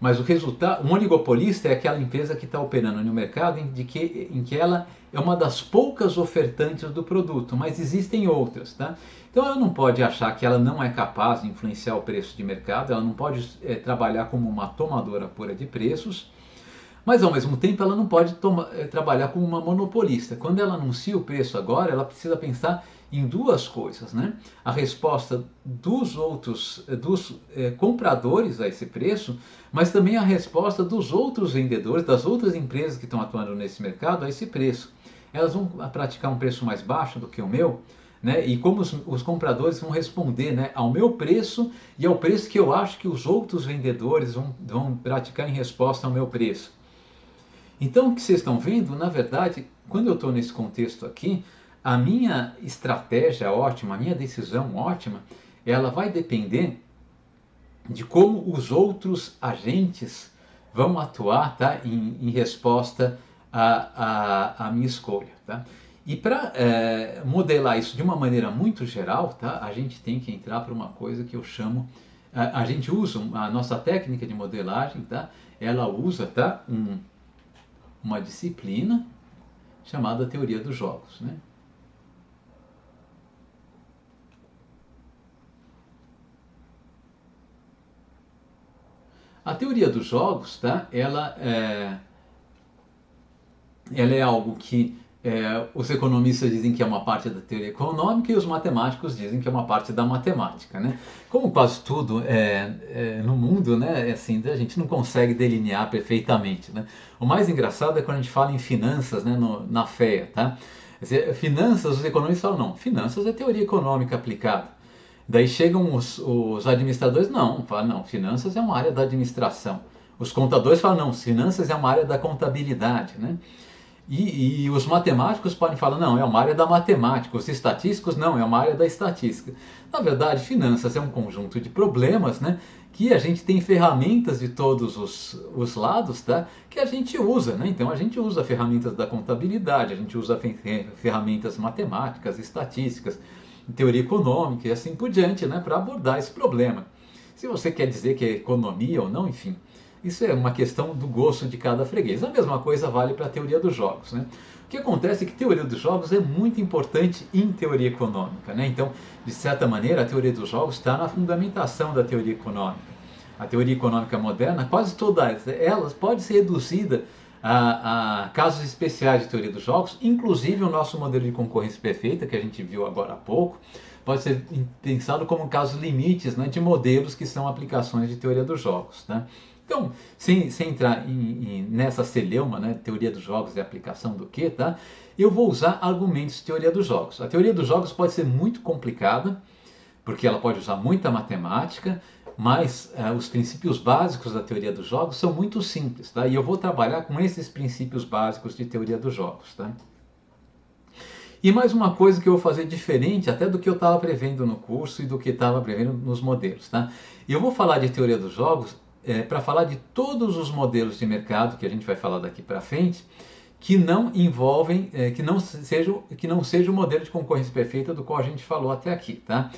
mas o resultado, um oligopolista é aquela empresa que está operando no mercado em que ela é uma das poucas ofertantes do produto, mas existem outras, tá? Então ela não pode achar que ela não é capaz de influenciar o preço de mercado, ela não pode trabalhar como uma tomadora pura de preços, mas ao mesmo tempo ela não pode trabalhar como uma monopolista. Quando ela anuncia o preço agora, ela precisa pensar em duas coisas, né? A resposta dos compradores a esse preço, mas também a resposta dos outros vendedores, das outras empresas que estão atuando nesse mercado a esse preço. Elas vão praticar um preço mais baixo do que o meu, né? E como os compradores vão responder, né, ao meu preço e ao preço que eu acho que os outros vendedores vão praticar em resposta ao meu preço. Então o que vocês estão vendo, na verdade, quando eu estou nesse contexto aqui, a minha estratégia ótima, a minha decisão ótima, ela vai depender de como os outros agentes vão atuar, tá, em resposta à minha escolha. Tá? E para modelar isso de uma maneira muito geral, tá, a gente tem que entrar para uma coisa que eu chamo, a gente usa a nossa técnica de modelagem, tá, ela usa, tá, uma disciplina chamada teoria dos jogos, né? A teoria dos jogos, tá? Ela é algo que os economistas dizem que é uma parte da teoria econômica e os matemáticos dizem que é uma parte da matemática, né? Como quase tudo no mundo, né, assim, a gente não consegue delinear perfeitamente, né? O mais engraçado é quando a gente fala em finanças, né, na FEA, tá? Quer dizer, finanças, os economistas falam, não, finanças é teoria econômica aplicada. Daí chegam os administradores, falam, não, finanças é uma área da administração. Os contadores falam, não, finanças é uma área da contabilidade, né? E os matemáticos podem falar, não, é uma área da matemática. Os estatísticos, não, é uma área da estatística. Na verdade, finanças é um conjunto de problemas, né, que a gente tem ferramentas de todos os lados, tá, que a gente usa, né? Então a gente usa ferramentas da contabilidade, a gente usa ferramentas matemáticas, estatísticas, teoria econômica e assim por diante, né, para abordar esse problema. Se você quer dizer que é economia ou não, enfim, isso é uma questão do gosto de cada freguês. A mesma coisa vale para a teoria dos jogos, né? O que acontece é que a teoria dos jogos é muito importante em teoria econômica, né? Então, de certa maneira, a teoria dos jogos está na fundamentação da teoria econômica. A teoria econômica moderna, quase todas elas, pode ser reduzida a casos especiais de teoria dos jogos, inclusive o nosso modelo de concorrência perfeita, que a gente viu agora há pouco, pode ser pensado como casos limites, né, de modelos que são aplicações de teoria dos jogos. Tá? Então, sem entrar nessa celeuma, né, teoria dos jogos e aplicação do que, tá? Eu vou usar argumentos de teoria dos jogos. A teoria dos jogos pode ser muito complicada, porque ela pode usar muita matemática, mas os princípios básicos da teoria dos jogos são muito simples, tá? E eu vou trabalhar com esses princípios básicos de teoria dos jogos, tá? E mais uma coisa que eu vou fazer diferente até do que eu estava prevendo no curso e do que estava prevendo nos modelos, tá? Eu vou falar de teoria dos jogos para falar de todos os modelos de mercado que a gente vai falar daqui para frente, que não envolvem, que não seja o modelo de concorrência perfeita do qual a gente falou até aqui, tá?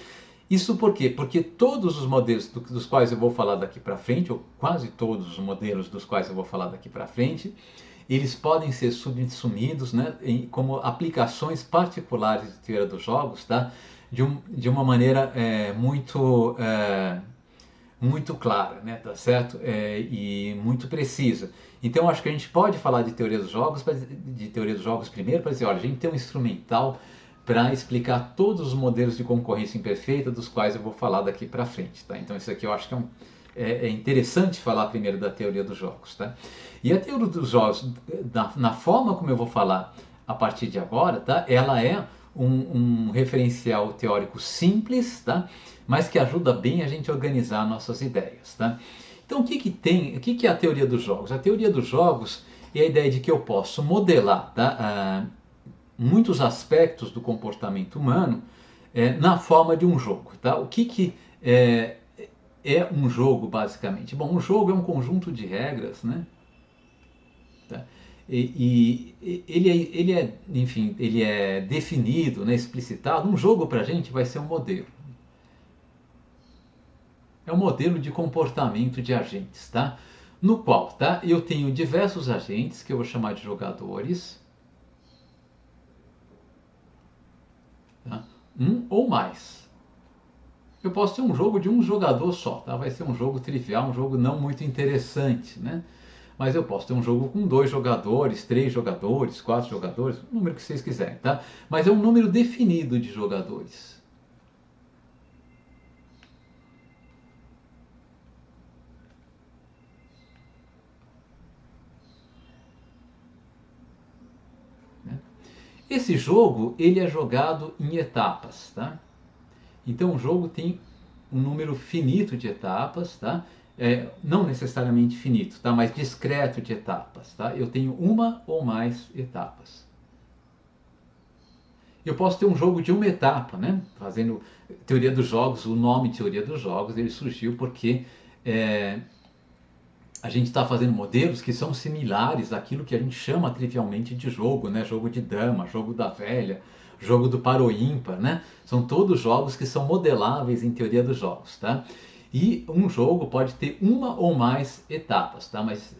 Isso por quê? Porque todos os modelos dos quais eu vou falar daqui para frente, ou quase todos os modelos dos quais eu vou falar daqui para frente, eles podem ser subsumidos, né, como aplicações particulares de teoria dos jogos, tá? De uma maneira muito clara, né, tá certo? E muito precisa. Então acho que a gente pode falar de teoria dos jogos, primeiro para dizer, olha, a gente tem um instrumental para explicar todos os modelos de concorrência imperfeita dos quais eu vou falar daqui para frente, tá? Então isso aqui eu acho que é interessante falar primeiro da teoria dos jogos, tá? E a teoria dos jogos, na forma como eu vou falar a partir de agora, tá? Ela é um referencial teórico simples, tá? Mas que ajuda bem a gente a organizar nossas ideias, tá? Então o que que é a teoria dos jogos? A teoria dos jogos é a ideia de que eu posso modelar, tá, muitos aspectos do comportamento humano na forma de um jogo. Tá? O que é um jogo, basicamente? Bom, um jogo é um conjunto de regras, né? Tá? Enfim, ele é definido, né, explicitado. Um jogo para a gente vai ser um modelo. É um modelo de comportamento de agentes, tá? No qual, tá, eu tenho diversos agentes que eu vou chamar de jogadores, tá? Um ou mais. Eu posso ter um jogo de um jogador só, tá? Vai ser um jogo trivial, um jogo não muito interessante, né? Mas eu posso ter um jogo com 2 jogadores, 3 jogadores, 4 jogadores, o número que vocês quiserem, tá? Mas é um número definido de jogadores. Esse jogo, ele é jogado em etapas, tá? Então o jogo tem um número finito de etapas, tá? Não necessariamente finito, tá? Mas discreto de etapas, tá? Eu tenho uma ou mais etapas. Eu posso ter um jogo de uma etapa, né? Fazendo teoria dos jogos, o nome teoria dos jogos, ele surgiu porque a gente está fazendo modelos que são similares àquilo que a gente chama trivialmente de jogo, né? Jogo de dama, jogo da velha, jogo do par ou ímpar, né? São todos jogos que são modeláveis em teoria dos jogos, tá? E um jogo pode ter uma ou mais etapas, tá? Mas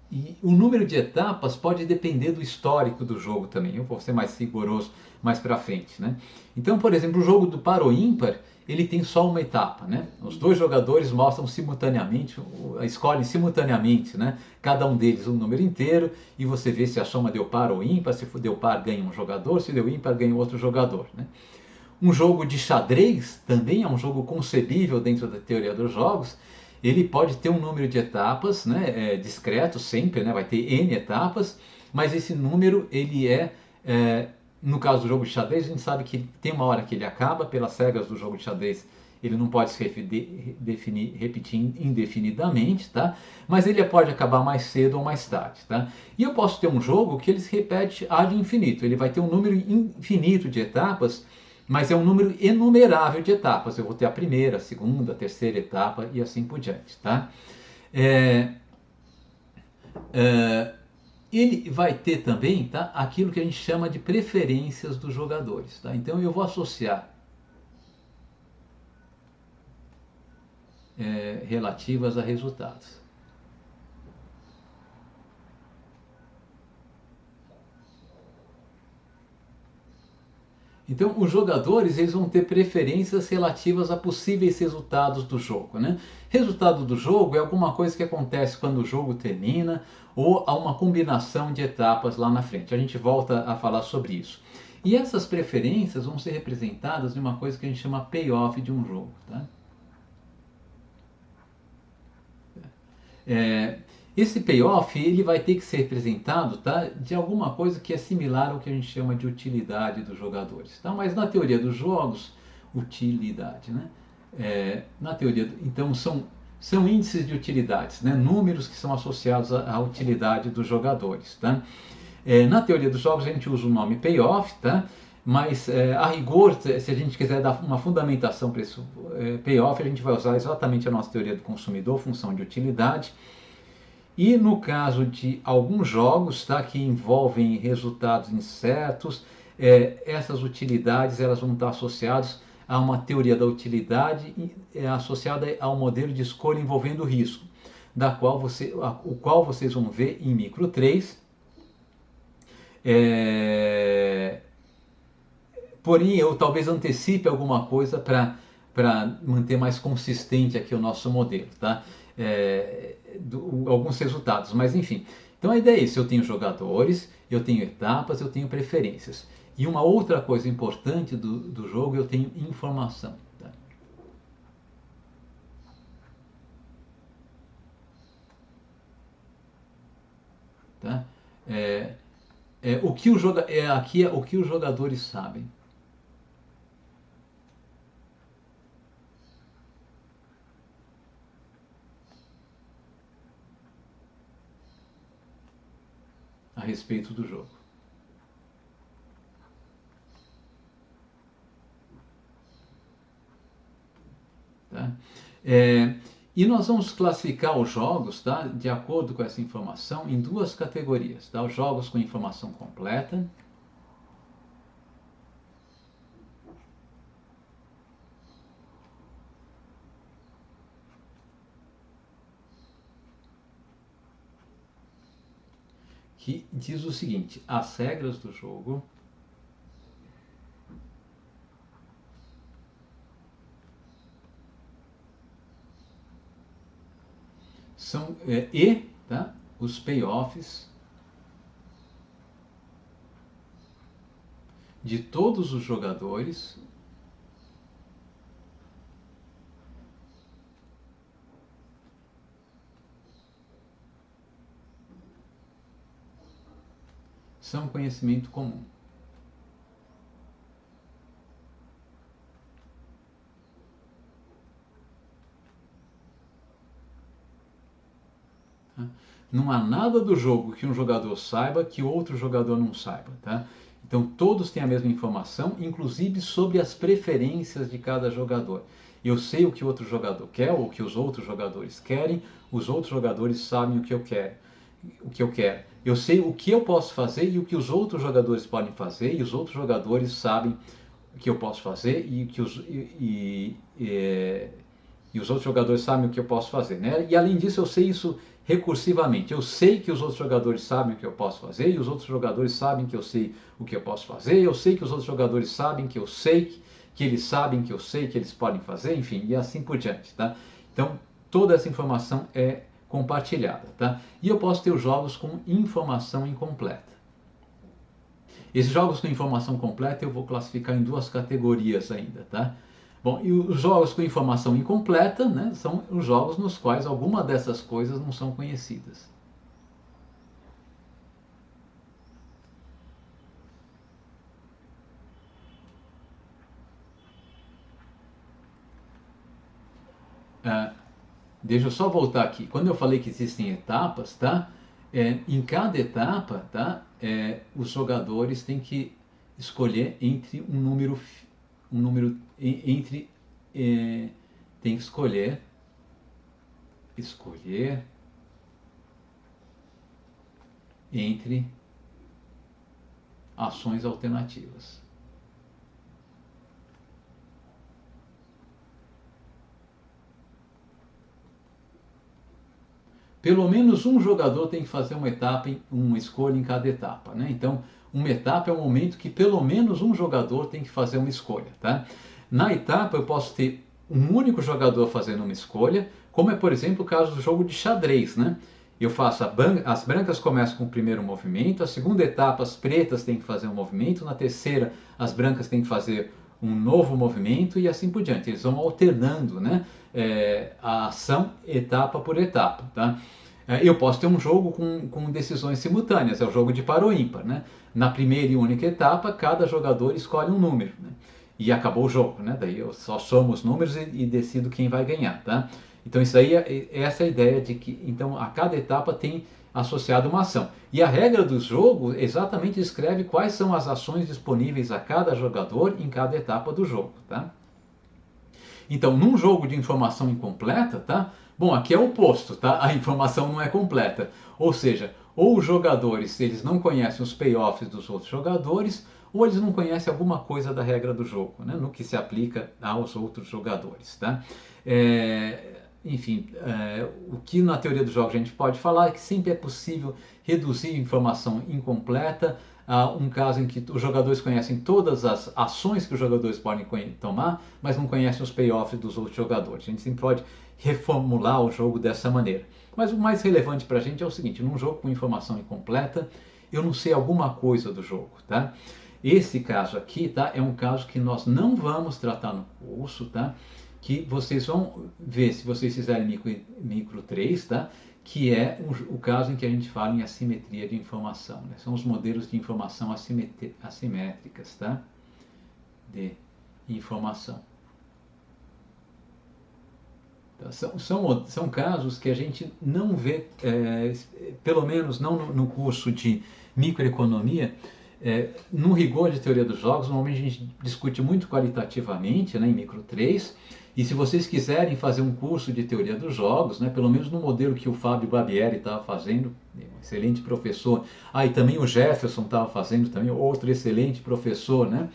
e o número de etapas pode depender do histórico do jogo também. Eu vou ser mais rigoroso mais para frente, né? Então, por exemplo, o jogo do par ou ímpar, ele tem só uma etapa, né? Os 2 jogadores mostram simultaneamente, escolhem simultaneamente, né? Cada um deles um número inteiro e você vê se a soma deu par ou ímpar. Se deu par, ganha um jogador, se deu ímpar, ganha outro jogador, né? Um jogo de xadrez também é um jogo concebível dentro da teoria dos jogos. Ele pode ter um número de etapas, né, discreto sempre, né, vai ter n etapas, mas esse número ele no caso do jogo de xadrez, a gente sabe que tem uma hora que ele acaba, pelas regras do jogo de xadrez ele não pode se repetir indefinidamente, tá? Mas ele pode acabar mais cedo ou mais tarde, tá? E eu posso ter um jogo que ele se repete ad infinito, ele vai ter um número infinito de etapas, mas é um número enumerável de etapas. Eu vou ter a primeira, a segunda, a terceira etapa e assim por diante, tá? Ele vai ter também, tá, aquilo que a gente chama de preferências dos jogadores, tá? Então eu vou associar relativas a resultados. Então, os jogadores eles vão ter preferências relativas a possíveis resultados do jogo, né? Resultado do jogo é alguma coisa que acontece quando o jogo termina ou há uma combinação de etapas lá na frente. A gente volta a falar sobre isso. E essas preferências vão ser representadas em uma coisa que a gente chama payoff de um jogo, tá? Esse payoff ele vai ter que ser representado, tá, de alguma coisa que é similar ao que a gente chama de utilidade dos jogadores. Tá? Mas na teoria dos jogos, utilidade, né? Na teoria, então são índices de utilidades, né? Números que são associados à utilidade dos jogadores. Tá? Na teoria dos jogos a gente usa o nome payoff, tá? Mas a rigor, se a gente quiser dar uma fundamentação para esse payoff, a gente vai usar exatamente a nossa teoria do consumidor, função de utilidade. E no caso de alguns jogos, tá, que envolvem resultados incertos, essas utilidades elas vão estar associadas a uma teoria da utilidade associada a um modelo de escolha envolvendo risco, o qual vocês vão ver em micro 3. Porém, eu talvez antecipe alguma coisa para manter mais consistente aqui o nosso modelo, tá? Alguns resultados, mas enfim. Então a ideia é isso, eu tenho jogadores, eu tenho etapas, eu tenho preferências. E uma outra coisa importante do jogo, eu tenho informação. Tá? Tá? Aqui é o que os jogadores sabem. respeito do jogo. Tá? E nós vamos classificar os jogos, tá, de acordo com essa informação em duas categorias. Tá? Os jogos com informação completa que diz o seguinte: as regras do jogo são tá, os payoffs de todos os jogadores são conhecimento comum. Tá? Não há nada do jogo que um jogador saiba que outro jogador não saiba. Tá? Então todos têm a mesma informação, inclusive sobre as preferências de cada jogador. Eu sei o que o outro jogador quer, ou o que os outros jogadores querem, os outros jogadores sabem o que eu quero. Eu sei o que eu posso fazer e o que os outros jogadores podem fazer, e os outros jogadores sabem o que eu posso fazer e os outros jogadores sabem o que eu posso fazer, né? E além disso, eu sei isso recursivamente. Eu sei que os outros jogadores sabem o que eu posso fazer e os outros jogadores sabem que eu sei o que eu posso fazer. Eu sei que os outros jogadores sabem que eu sei que eles sabem que eu sei que eles podem fazer, enfim, e assim por diante, tá? Então, toda essa informação é compartilhada, tá? E eu posso ter os jogos com informação incompleta. Esses jogos com informação completa eu vou classificar em duas categorias ainda, tá? Bom, e os jogos com informação incompleta, né, são os jogos nos quais alguma dessas coisas não são conhecidas. Deixa eu só voltar aqui. Quando eu falei que existem etapas, tá? Em cada etapa, tá? Os jogadores têm que escolher entre tem que escolher entre ações alternativas. Pelo menos um jogador tem que fazer uma escolha em cada etapa, né? Então, uma etapa é um momento que pelo menos um jogador tem que fazer uma escolha, tá? Na etapa eu posso ter um único jogador fazendo uma escolha, como é, por exemplo, o caso do jogo de xadrez, né? Eu faço as brancas começam com o primeiro movimento, a segunda etapa as pretas têm que fazer um movimento, na terceira as brancas têm que fazer um novo movimento e assim por diante. Eles vão alternando, né, a ação etapa por etapa. Tá? Eu posso ter um jogo com decisões simultâneas, é o jogo de par ou ímpar. Né? Na primeira e única etapa, cada jogador escolhe um número. Né? E acabou o jogo. Né? Daí eu só somo os números e decido quem vai ganhar. Tá? Então isso aí essa é a ideia de que então, a cada etapa tem associado uma ação. E a regra do jogo exatamente descreve quais são as ações disponíveis a cada jogador em cada etapa do jogo. Tá? Então, num jogo de informação incompleta, tá? Bom, aqui é o oposto, tá? A informação não é completa. Ou seja, ou os jogadores eles não conhecem os payoffs dos outros jogadores, ou eles não conhecem alguma coisa da regra do jogo, né? No que se aplica aos outros jogadores. Tá? Enfim, o que na teoria dos jogos a gente pode falar é que sempre é possível reduzir informação incompleta a um caso em que os jogadores conhecem todas as ações que os jogadores podem tomar, mas não conhecem os payoffs dos outros jogadores. A gente sempre pode reformular o jogo dessa maneira. Mas o mais relevante para a gente é o seguinte: num jogo com informação incompleta, eu não sei alguma coisa do jogo. Tá? Esse caso aqui, tá, é um caso que nós não vamos tratar no curso, tá? Que vocês vão ver se vocês fizerem micro 3, tá? Que é o caso em que a gente fala em assimetria de informação. Né? São os modelos de informação assimétricas, tá? De informação. Tá São casos que a gente não vê, pelo menos não no curso de microeconomia, no rigor de teoria dos jogos. Normalmente a gente discute muito qualitativamente, né, em micro 3, e se vocês quiserem fazer um curso de teoria dos jogos, né, pelo menos no modelo que o Fábio Barbieri estava fazendo, um excelente professor, e também o Jefferson estava fazendo, também outro excelente professor, né,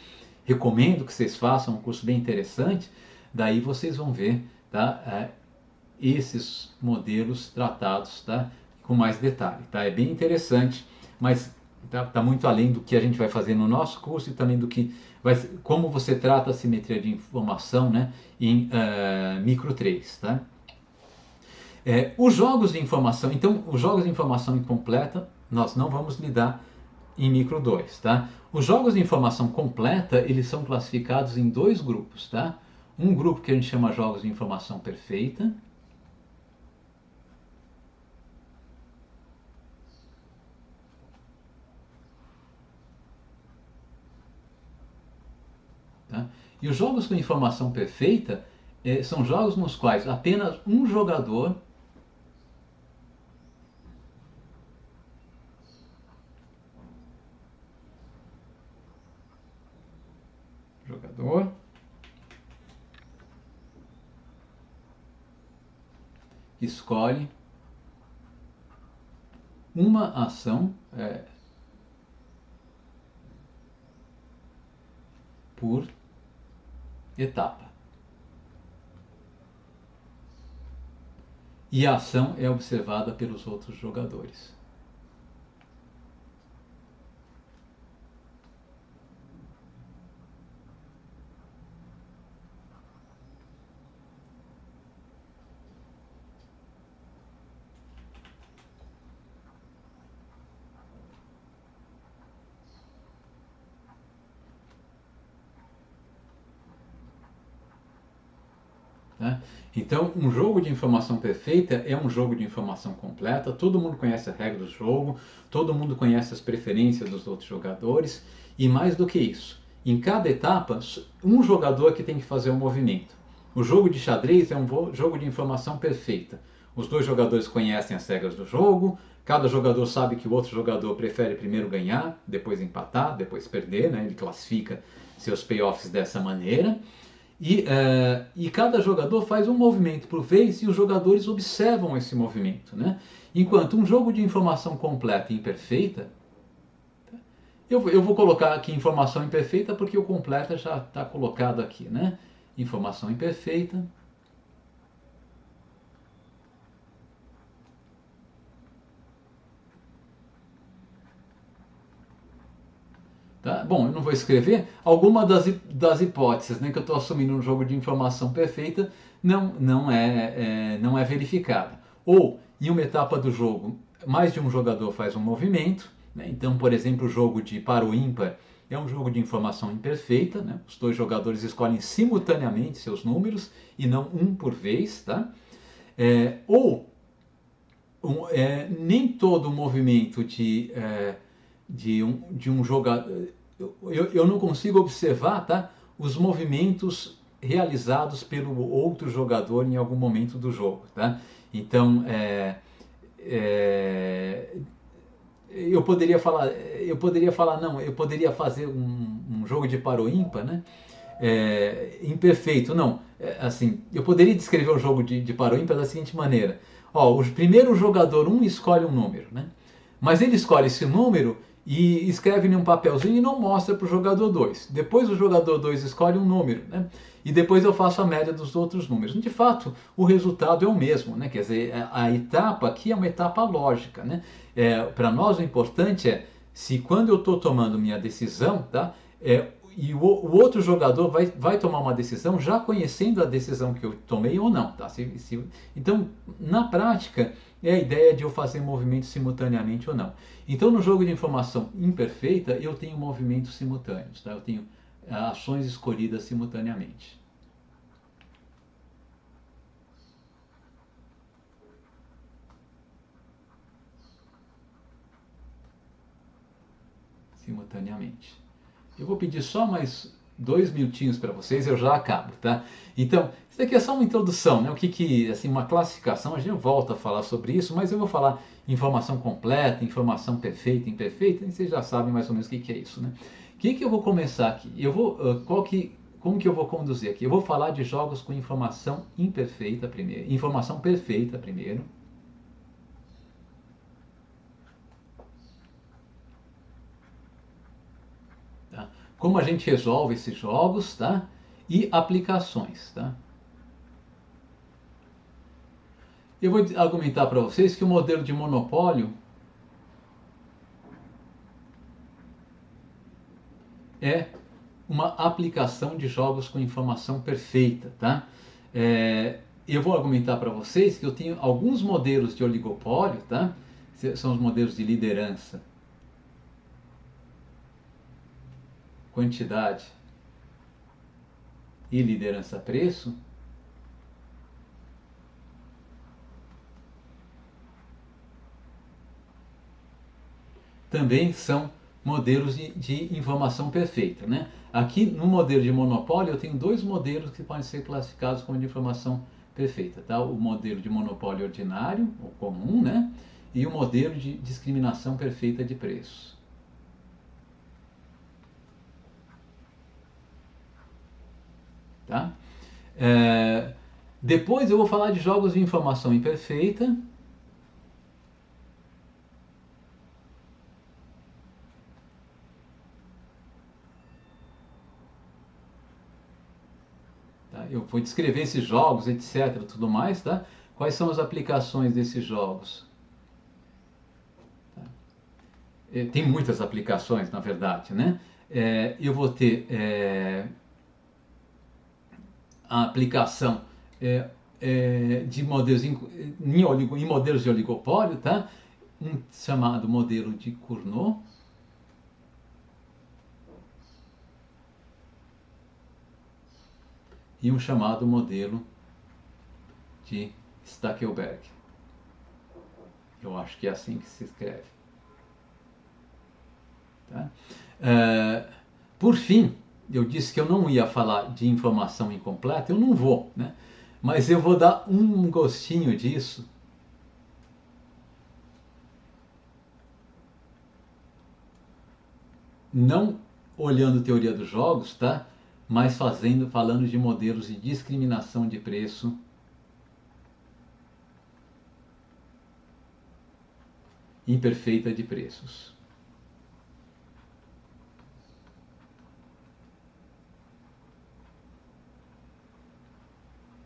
recomendo que vocês façam um curso bem interessante, daí vocês vão ver, tá, esses modelos tratados, tá, com mais detalhe. Tá? É bem interessante, mas tá muito além do que a gente vai fazer no nosso curso e também do que como você trata a simetria de informação, né, em micro 3. Tá? Os jogos de informação, então, os jogos de informação incompleta, nós não vamos lidar em micro 2. Tá? Os jogos de informação completa, eles são classificados em dois grupos. Tá? Um grupo que a gente chama jogos de informação perfeita, tá? E os jogos com informação perfeita são jogos nos quais apenas um jogador escolhe uma ação por etapa. E a ação é observada pelos outros jogadores. Tá? Então, um jogo de informação perfeita é um jogo de informação completa, todo mundo conhece a regra do jogo, todo mundo conhece as preferências dos outros jogadores, e mais do que isso, em cada etapa, um jogador que tem que fazer um movimento. O jogo de xadrez é um jogo de informação perfeita. Os dois jogadores conhecem as regras do jogo, cada jogador sabe que o outro jogador prefere primeiro ganhar, depois empatar, depois perder, né? Ele classifica seus payoffs dessa maneira. E cada jogador faz um movimento por vez e os jogadores observam esse movimento. Né? Enquanto um jogo de informação completa e imperfeita, eu vou colocar aqui informação imperfeita porque o completa já está colocado aqui. Né? Informação imperfeita. Tá? Bom, eu não vou escrever. Alguma das hipóteses, né, que eu estou assumindo um jogo de informação perfeita não é verificada. Ou, em uma etapa do jogo, mais de um jogador faz um movimento. Né? Então, por exemplo, o jogo de par ou ímpar é um jogo de informação imperfeita. Né? Os dois jogadores escolhem simultaneamente seus números e não um por vez. Tá? Nem todo movimento de um jogador, eu não consigo observar, tá, os movimentos realizados pelo outro jogador em algum momento do jogo. Tá? Então, eu poderia falar, não, eu poderia fazer um jogo de par ou ímpar, né? Imperfeito, não. Assim, eu poderia descrever o jogo de par ou ímpar da seguinte maneira. O primeiro jogador 1 escolhe um número, né? Mas ele escolhe esse número e escreve em um papelzinho e não mostra para o jogador 2. Depois o jogador 2 escolhe um número, né? E depois eu faço a média dos outros números. De fato, o resultado é o mesmo, né? Quer dizer, a etapa aqui é uma etapa lógica, né? Para nós o importante é, se quando eu estou tomando minha decisão, tá? E o outro jogador vai tomar uma decisão já conhecendo a decisão que eu tomei ou não. Tá? Então, na prática, é a ideia de eu fazer movimentos simultaneamente ou não. Então, no jogo de informação imperfeita, eu tenho movimentos simultâneos. Tá? Eu tenho ações escolhidas simultaneamente. Eu vou pedir só mais 2 minutinhos para vocês, eu já acabo, tá? Então, Isso aqui é só uma introdução, né? O que assim, uma classificação, a gente volta a falar sobre isso, mas eu vou falar informação completa, informação perfeita, imperfeita, e vocês já sabem mais ou menos o que é isso, né? O que eu vou começar aqui? Eu vou, como que eu vou conduzir aqui? Eu vou falar de jogos com informação imperfeita primeiro, informação perfeita primeiro. Tá? Como a gente resolve esses jogos, tá? E aplicações, tá? Eu vou argumentar para vocês que o modelo de monopólio é uma aplicação de jogos com informação perfeita, tá? Eu vou argumentar para vocês que eu tenho alguns modelos de oligopólio, tá? São os modelos de liderança, quantidade e liderança-preço. Também são modelos de informação perfeita, né? Aqui no modelo de monopólio eu tenho dois modelos que podem ser classificados como de informação perfeita, tá? O modelo de monopólio ordinário, ou comum, né? E o modelo de discriminação perfeita de preços. Tá? Depois eu vou falar de jogos de informação imperfeita. Eu vou descrever esses jogos, etc, tudo mais, tá? Quais são as aplicações desses jogos? Tá? Tem muitas aplicações, na verdade, né? Eu vou ter a aplicação de modelos em modelos de oligopólio, tá? Um chamado modelo de Cournot, e um chamado modelo de Stackelberg. Eu acho que é assim que se escreve. Tá? Por fim, eu disse que eu não ia falar de informação incompleta, eu não vou, né? Mas eu vou dar um gostinho disso não olhando teoria dos jogos, tá? Mas falando de modelos de discriminação de preço imperfeita de preços.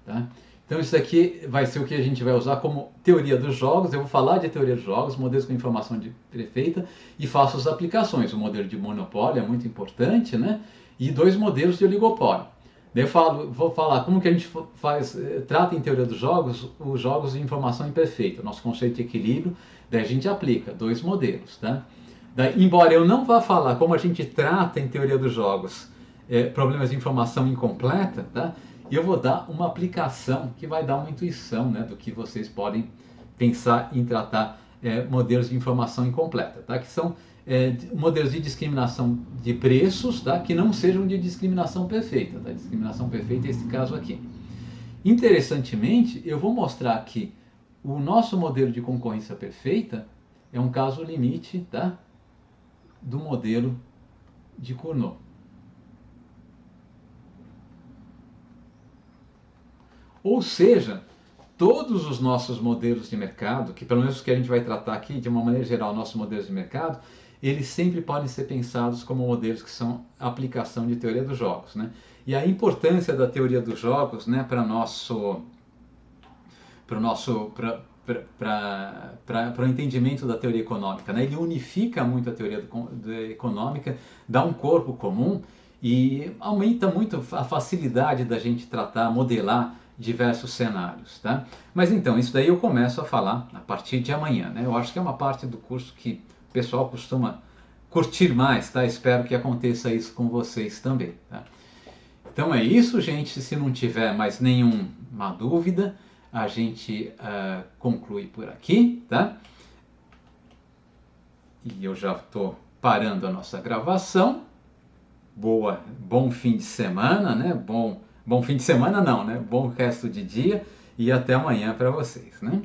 Tá? Então isso aqui vai ser o que a gente vai usar como teoria dos jogos. Eu vou falar de teoria dos jogos, modelos com informação perfeita, e faço as aplicações. O modelo de monopólio é muito importante, né? E dois modelos de oligopólio. Daí vou falar como que a gente trata em teoria dos jogos os jogos de informação imperfeita, nosso conceito de equilíbrio. Daí a gente aplica dois modelos, tá? Daí, embora eu não vá falar como a gente trata em teoria dos jogos problemas de informação incompleta, tá? Eu vou dar uma aplicação que vai dar uma intuição, né, do que vocês podem pensar em tratar modelos de informação incompleta, tá? Que são modelos de discriminação de preços, tá? Que não sejam de discriminação perfeita. Tá? Discriminação perfeita é esse caso aqui. Interessantemente, eu vou mostrar que o nosso modelo de concorrência perfeita é um caso limite, tá? Do modelo de Cournot. Ou seja, todos os nossos modelos de mercado, que pelo menos que a gente vai tratar aqui, de uma maneira geral, nossos modelos de mercado, eles sempre podem ser pensados como modelos que são aplicação de teoria dos jogos, né? E a importância da teoria dos jogos, né, para o entendimento da teoria econômica, né? Ele unifica muito a teoria econômica, dá um corpo comum e aumenta muito a facilidade da gente tratar, modelar diversos cenários, tá? Mas então, isso daí eu começo a falar a partir de amanhã, né? Eu acho que é uma parte do curso que o pessoal costuma curtir mais, tá? Espero que aconteça isso com vocês também, tá? Então é isso, gente. Se não tiver mais nenhuma dúvida, a gente conclui por aqui, tá? E eu já estou parando a nossa gravação. Bom fim de semana, né? Bom fim de semana não, né? Bom resto de dia e até amanhã para vocês, né?